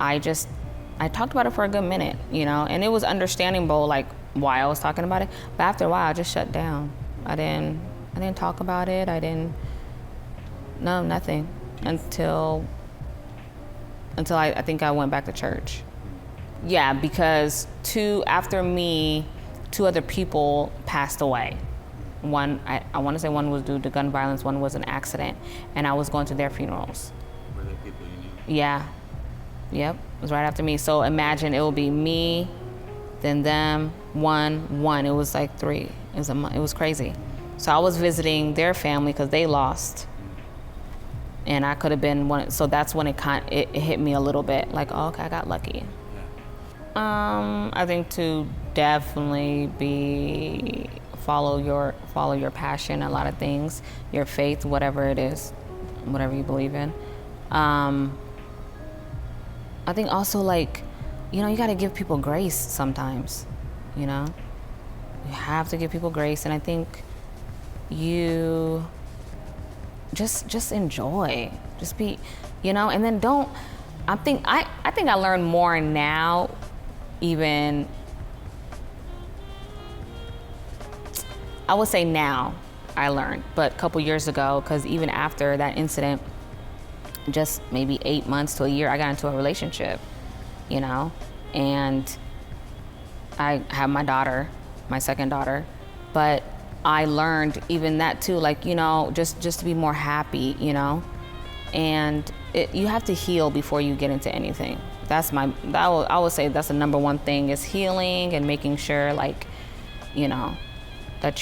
Speaker 1: I talked about it for a good minute, and it was understandable why I was talking about it, but after a while I just shut down. I didn't talk about it. Nothing until I think I went back to church. Yeah, because after me, 2 other people passed away. One, I want to say one was due to gun violence, one was an accident, and I was going to their funerals.
Speaker 5: Were they people you knew?
Speaker 1: Yeah. Yep, it was right after me. So imagine it will be me, then them, one. It was 3. It was crazy. So I was visiting their family because they lost. And I could have been one, so that's when it hit me a little bit, oh, okay, I got lucky. Yeah. I think to definitely follow your passion, a lot of things, your faith, whatever it is, whatever you believe in. I think also you got to give people grace sometimes, You have to give people grace, and I think you just enjoy, just be, and then I think I learn more now, even, I would say now I learned, but a couple years ago, because even after that incident, just maybe 8 months to a year, I got into a relationship, and I have my daughter, my second daughter, but I learned even that too, just to be more happy, and you have to heal before you get into anything. I would say that's the number one thing is healing and making sure that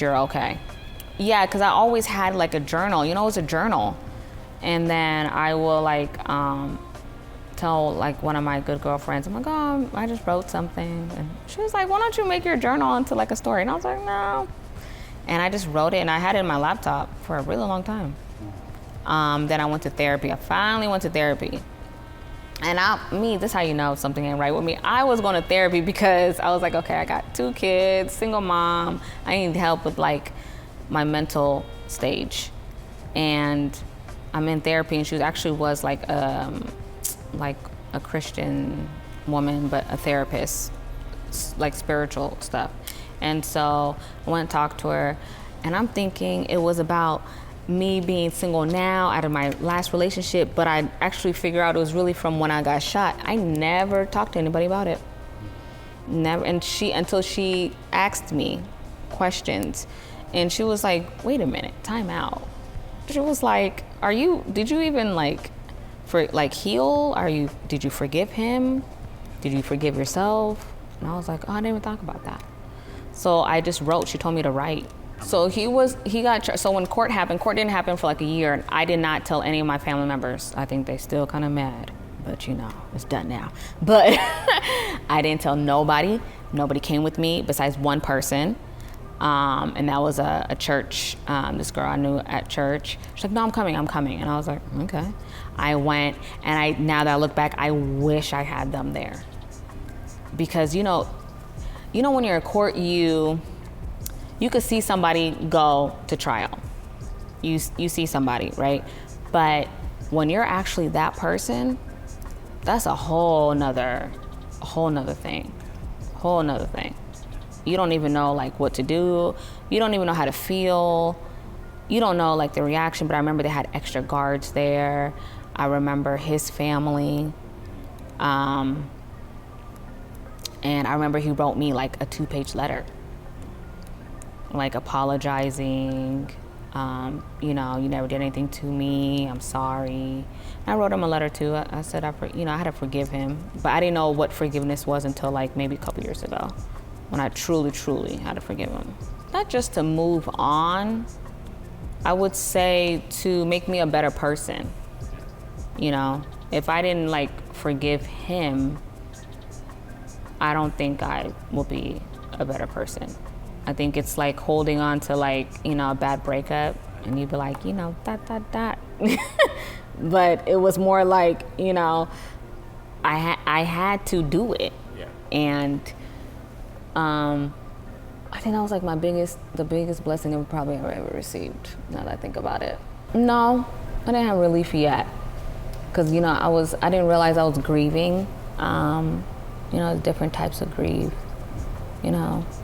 Speaker 1: you're okay. Yeah, because I always had a journal, it was a journal. And then I will tell one of my good girlfriends, I'm like, oh, I just wrote something. And she was like, why don't you make your journal into a story? And I was like, no. And I just wrote it, and I had it in my laptop for a really long time. Then I went to therapy. I finally went to therapy. And this is how you know something ain't right with me. I was going to therapy because I was like, okay, I got 2 kids, single mom. I need help with my mental stage. And I'm in therapy, and she actually was a Christian woman, but a therapist, spiritual stuff. And so I went and talked to her, and I'm thinking it was about me being single now out of my last relationship, but I actually figured out it was really from when I got shot. I never talked to anybody about it. Never. And until she asked me questions, and she was like, wait a minute, time out. She was like, did you even heal? Did you forgive him? Did you forgive yourself? And I was like, oh, I didn't even talk about that. So I just wrote. She told me to write. So so when court didn't happen for like a year, and I did not tell any of my family members. I think they still kind of mad, but it's done now. But I didn't tell nobody. Nobody came with me besides one person. And that was a church, this girl I knew at church. She's like, no, I'm coming. And I was like, okay. I went, and now that I look back, I wish I had them there. Because, when you're in court, you could see somebody go to trial. You see somebody, right? But when you're actually that person, that's a whole nother thing. You don't even know like what to do. You don't even know how to feel. You don't know like the reaction, but I remember they had extra guards there. I remember his family. And I remember he wrote me like a 2-page letter, like apologizing. You never did anything to me. I'm sorry. And I wrote him a letter too. I said, I had to forgive him, but I didn't know what forgiveness was until like maybe a couple years ago, when I truly, truly had to forgive him. Not just to move on, I would say to make me a better person. If I didn't like forgive him, I don't think I will be a better person. I think it's like holding on to like, a bad breakup, and you'd be like, that. But it was more like, I had to do it. Yeah. And I think that was like the biggest blessing I've probably ever received, now that I think about it. No, I didn't have relief yet. Cause I didn't realize I was grieving. Different types of grief, And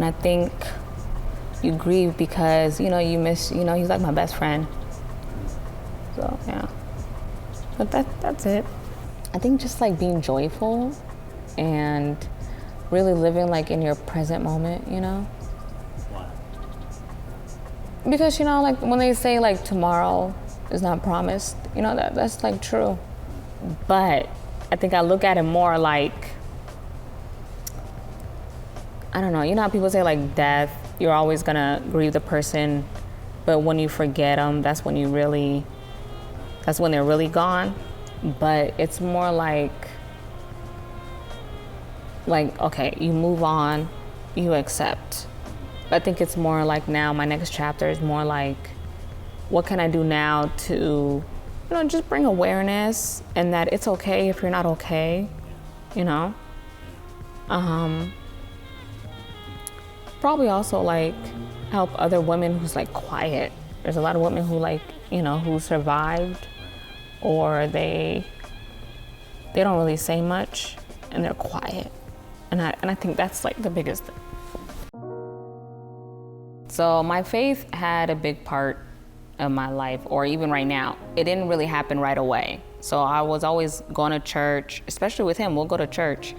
Speaker 1: I think you grieve because, you miss, he's like my best friend. So, yeah. But that's it. I think just like being joyful and really living like in your present moment, Why? Because, like when they say like tomorrow is not promised, that's like true. But I think I look at it more like, I don't know, how people say like death, you're always gonna grieve the person, but when you forget them, that's when they're really gone. But it's more like, okay, you move on, you accept. I think it's more like now my next chapter is more like, what can I do now to, just bring awareness, and that it's okay if you're not okay, Probably also like help other women who's like quiet. There's a lot of women who like, who survived, or they don't really say much and they're quiet. And I think that's like the biggest thing. So my faith had a big part of my life, or even right now. It didn't really happen right away. So I was always going to church, especially with him, we'll go to church.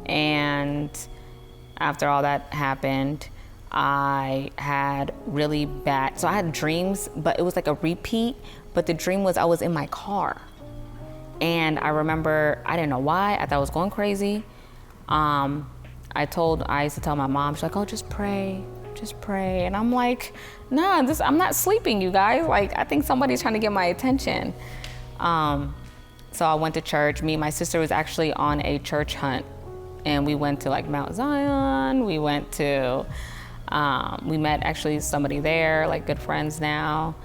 Speaker 1: And after all that happened, I had really bad, so I had dreams, but it was like a repeat, but the dream was I was in my car. And I remember, I didn't know why, I thought I was going crazy. I used to tell my mom, she's like, oh, just pray. And I'm like, nah, I'm not sleeping, you guys. Like, I think somebody's trying to get my attention. So I went to church. Me and my sister was actually on a church hunt, and we went to like Mount Zion. We went to, we met actually somebody there, like good friends now.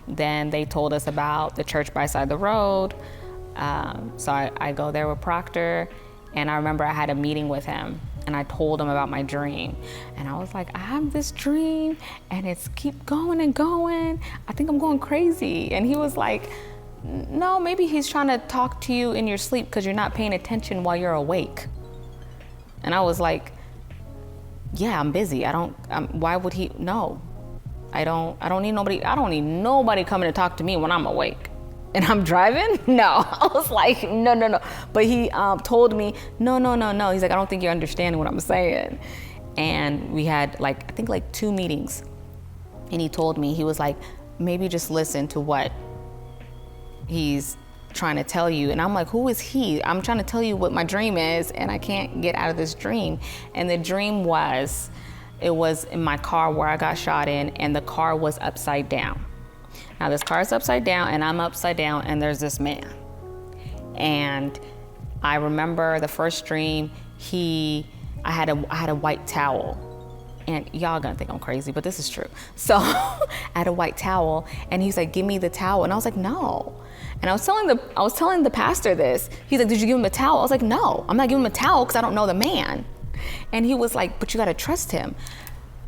Speaker 1: Then they told us about the church by side the road. So I go there with Proctor, and I remember I had a meeting with him, and I told him about my dream. And I was like, I have this dream, and it's keep going and going. I think I'm going crazy. And he was like, no, maybe he's trying to talk to you in your sleep because you're not paying attention while you're awake. And I was like, yeah, I'm busy. Why would he? No, I don't need nobody coming to talk to me when I'm awake. And I'm driving? No. I was like, no. But he told me, no. He's like, I don't think you're understanding what I'm saying. And we had I think 2 meetings. And he told me, he was like, maybe just listen to what he's trying to tell you. And I'm like, who is he? I'm trying to tell you what my dream is, and I can't get out of this dream. And the dream was, it was in my car where I got shot in, and the car was upside down. Now this car is upside down, and I'm upside down, and there's this man. And I remember the first dream, I had a white towel. And y'all gonna think I'm crazy, but this is true. So I had a white towel, and he's like, give me the towel. And I was like, no. And I was telling the pastor this. He's like, did you give him the towel? I was like, no, I'm not giving him a towel because I don't know the man. And he was like, but you gotta trust him.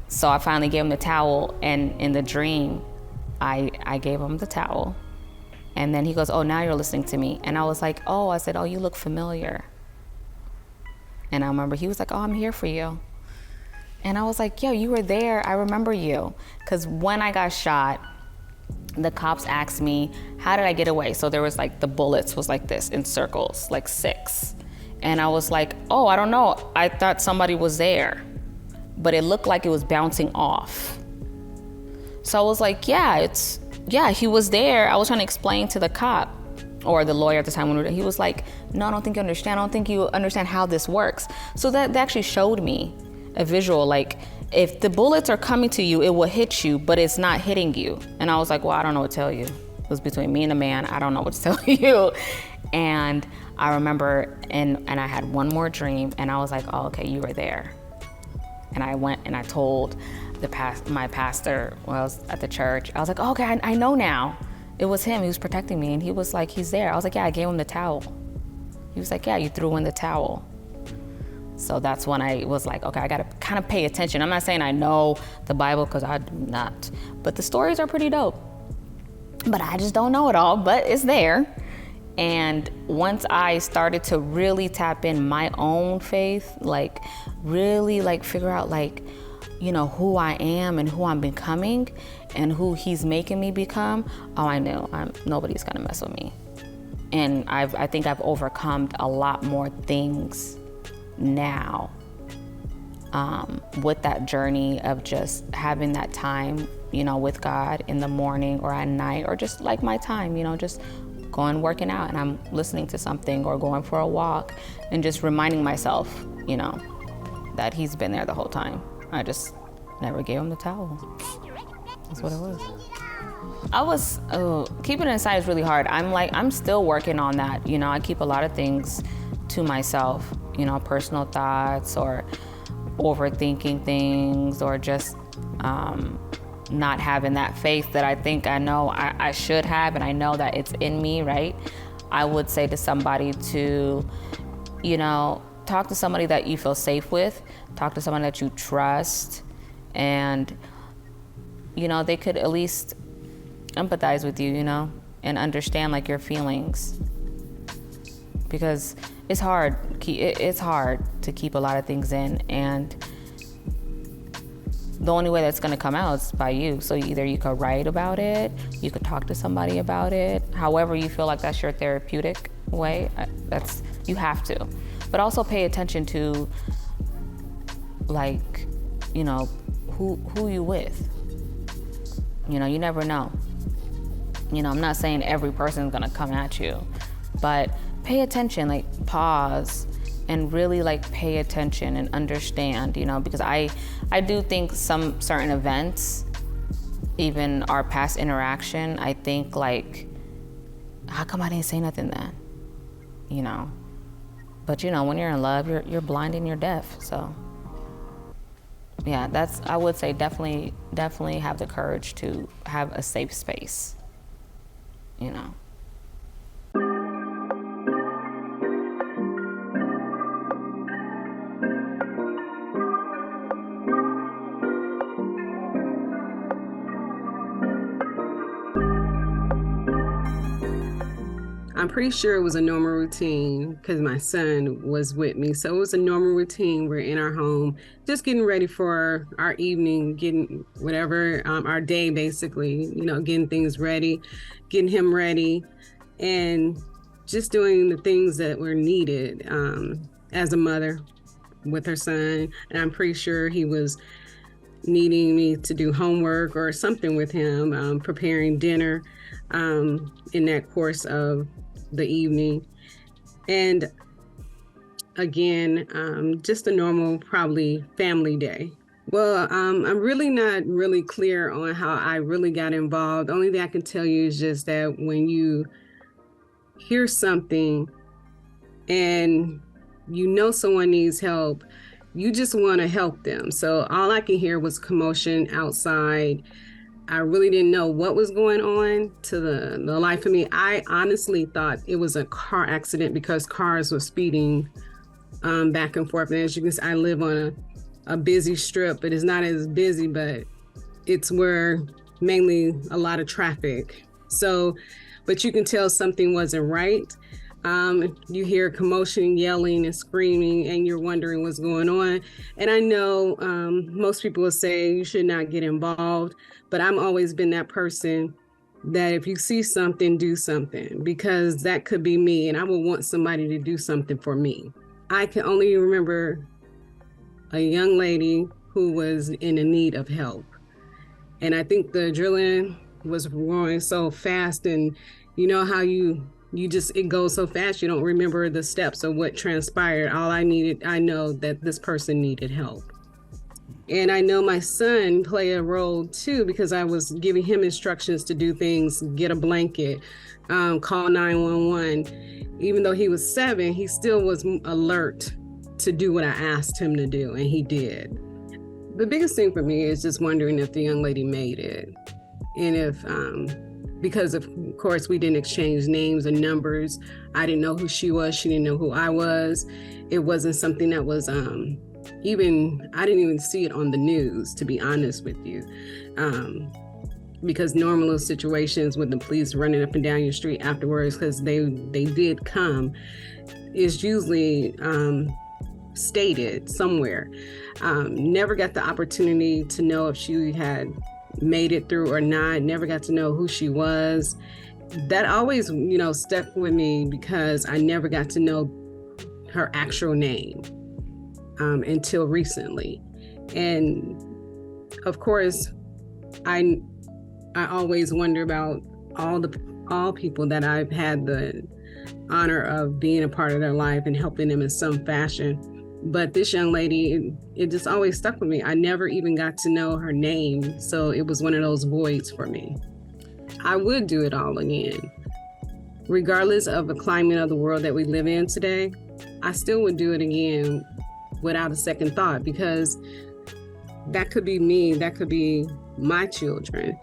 Speaker 1: So I finally gave him the towel, and in the dream, I gave him the towel. And then he goes, oh, now you're listening to me. And I was like, oh, I said, oh, you look familiar. And I remember he was like, oh, I'm here for you. And I was like, yo, you were there, I remember you. Because when I got shot, the cops asked me, how did I get away? So there was like, the bullets was like this in circles, like 6. And I was like, oh, I don't know. I thought somebody was there, but it looked like it was bouncing off. So I was like, yeah, he was there. I was trying to explain to the cop, or the lawyer at the time, he was like, no, I don't think you understand. I don't think you understand how this works. So that actually showed me a visual, like if the bullets are coming to you, it will hit you, but it's not hitting you. And I was like, well, I don't know what to tell you. It was between me and the man. I don't know what to tell you. And I remember, and I had one more dream, and I was like, oh, okay, you were there. And I went and I told my pastor when I was at the church. I was like, oh, okay, I know now. It was him. He was protecting me. And he was like, he's there. I was like, yeah, I gave him the towel. He was like, yeah, you threw in the towel. So that's when I was like, okay, I gotta kind of pay attention. I'm not saying I know the Bible, because I do not, but the stories are pretty dope. But I just don't know it all, but it's there. And once I started to really tap in my own faith, like really like figure out like, you know, who I am and who I'm becoming and who he's making me become, oh, I knew nobody's gonna mess with me. And I think I've overcome a lot more things now with that journey of just having that time, you know, with God in the morning or at night, or just like my time, you know, just going working out and I'm listening to something, or going for a walk and just reminding myself, you know, that he's been there the whole time. I just never gave him the towel. That's what it was. Keeping it inside is really hard. I'm still working on that. You know, I keep a lot of things to myself, you know, personal thoughts or overthinking things, or just not having that faith that I think I know I should have, and I know that it's in me, right? I would say to somebody to, you know, talk to somebody that you feel safe with, talk to someone that you trust, and, you know, they could at least empathize with you, you know, and understand like your feelings. Because it's hard to keep a lot of things in, and the only way that's gonna come out is by you. So either you could write about it, you could talk to somebody about it, however you feel like that's your therapeutic way, you have to. But also pay attention to, like, you know, who you with. You know, you never know. You know, I'm not saying every person's gonna come at you, but pay attention, like pause and really like pay attention and understand, you know, because I do think some certain events, even our past interaction, I think like, how come I didn't say nothing then? You know, but you know, when you're in love, you're blind and you're deaf. So yeah, I would say definitely have the courage to have a safe space, you know.
Speaker 5: I'm pretty sure it was a normal routine because my son was with me. So it was a normal routine. We're in our home, just getting ready for our evening, getting whatever, our day basically, you know, getting things ready, getting him ready, and just doing the things that were needed as a mother with her son. And I'm pretty sure he was needing me to do homework or something with him, preparing dinner in that course of the evening. And again, just a normal, probably family day. Well, I'm really not really clear on how I really got involved. The only thing I can tell you is just that when you hear something and you know someone needs help, you just want to help them. So all I can hear was commotion outside. I really didn't know what was going on to the life of me. I honestly thought it was a car accident because cars were speeding back and forth. And as you can see, I live on a busy strip, but it's not as busy, but it's where mainly a lot of traffic. So, but you can tell something wasn't right. You hear commotion, yelling and screaming, and you're wondering what's going on. And I know most people will say you should not get involved, but I've always been that person that if you see something, do something, because that could be me, and I would want somebody to do something for me. I can only remember a young lady who was in a need of help. And I think the adrenaline was going so fast, and you know how you just, it goes so fast, you don't remember the steps of what transpired. I know that this person needed help. And I know my son played a role too, because I was giving him instructions to do things, get a blanket, call 911. Even though he was 7, he still was alert to do what I asked him to do, and he did. The biggest thing for me is just wondering if the young lady made it. And if, because of course we didn't exchange names and numbers. I didn't know who she was. She didn't know who I was. It wasn't something that was, I didn't even see it on the news, to be honest with you. Because normal situations with the police running up and down your street afterwards, because they did come, is usually stated somewhere. Never got the opportunity to know if she had made it through or not. Never got to know who she was. That always, stuck with me, because I never got to know her actual name until recently. And of course, I always wonder about all people that I've had the honor of being a part of their life and helping them in some fashion. But this young lady, it just always stuck with me. I never even got to know her name, so it was one of those voids for me. I would do it all again. Regardless of the climate of the world that we live in today, I still would do it again without a second thought, because that could be me, that could be my children.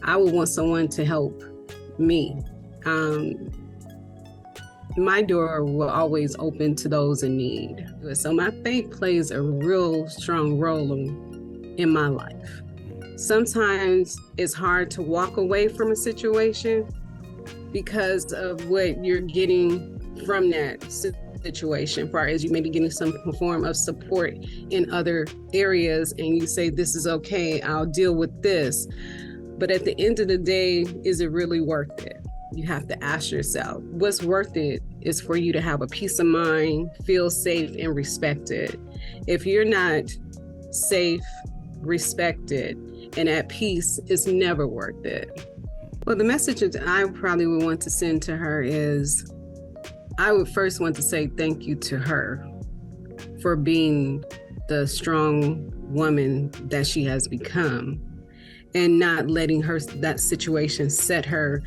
Speaker 5: I would want someone to help me. My door will always open to those in need. So my faith plays a real strong role in my life. Sometimes it's hard to walk away from a situation because of what you're getting from that situation, as far as you may be getting some form of support in other areas, and you say, this is okay, I'll deal with this. But at the end of the day, is it really worth it? You have to ask yourself, what's worth it is for you to have a peace of mind, feel safe and respected. If you're not safe, respected, and at peace, it's never worth it. Well, the message that I probably would want to send to her is, I would first want to say thank you to her for being the strong woman that she has become, and not letting that situation set her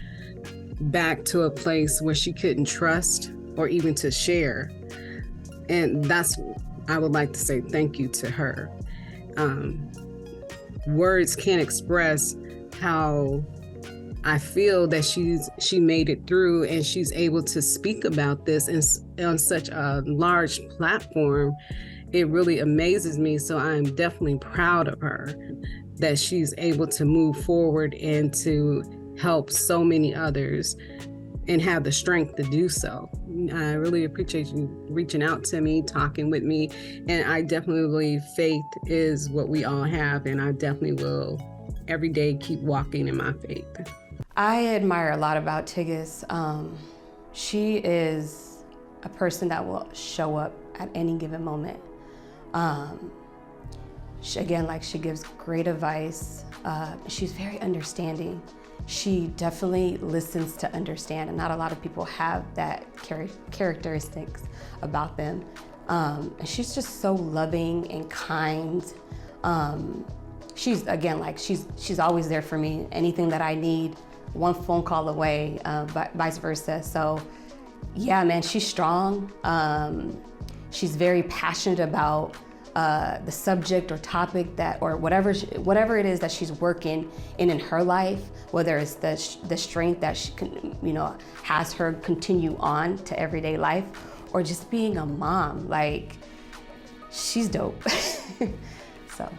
Speaker 5: back to a place where she couldn't trust or even to share. And I would like to say thank you to her. Words can't express how I feel that she made it through, and she's able to speak about this on such a large platform. It really amazes me. So I'm definitely proud of her that she's able to move forward and to help so many others and have the strength to do so. I really appreciate you reaching out to me, talking with me, and I definitely believe faith is what we all have, and I definitely will every day keep walking in my faith.
Speaker 2: I admire a lot about Tigest. She is a person that will show up at any given moment. She gives great advice. She's very understanding. She definitely listens to understand, and not a lot of people have that characteristics about them. And she's just so loving and kind. She's always there for me. Anything that I need, one phone call away, vice versa. So yeah, man, she's strong. She's very passionate about the subject or topic or whatever it is that she's working in her life, whether it's the strength that she can, has her continue on to everyday life, or just being a mom. Like, she's dope. So.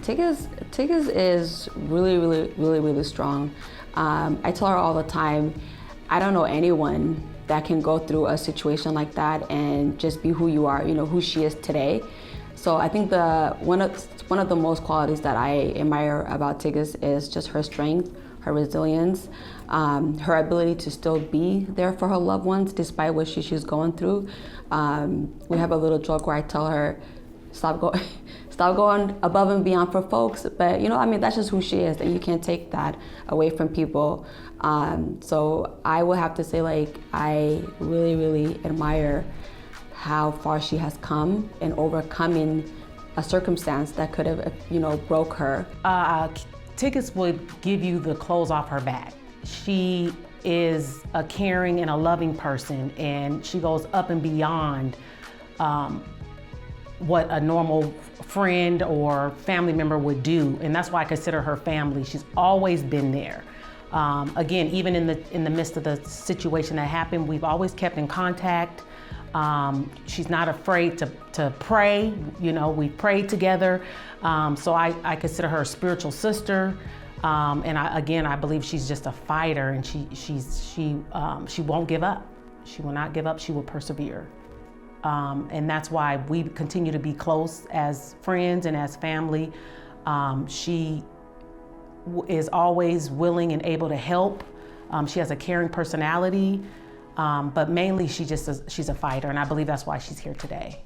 Speaker 3: Tigist is really strong. I tell her all the time, I don't know anyone that can go through a situation like that and just be who you are, who she is today. So I think one of the most qualities that I admire about Tigist is just her strength, her resilience, her ability to still be there for her loved ones despite what she's going through. We have a little joke where I tell her, stop going above and beyond for folks, but that's just who she is, and you can't take that away from people. So I will have to say, I really admire how far she has come in overcoming a circumstance that could have, broke her.
Speaker 4: Tigist would give you the clothes off her back. She is a caring and a loving person, and she goes up and beyond what a normal friend or family member would do, and that's why I consider her family. She's always been there. Again, even in the midst of the situation that happened, we've always kept in contact. She's not afraid to pray. We prayed together. So I consider her a spiritual sister. And I believe she's just a fighter, and she won't give up. She will not give up. She will persevere. And that's why we continue to be close as friends and as family. She is always willing and able to help. She has a caring personality, but mainly she's a fighter, and I believe that's why she's here today.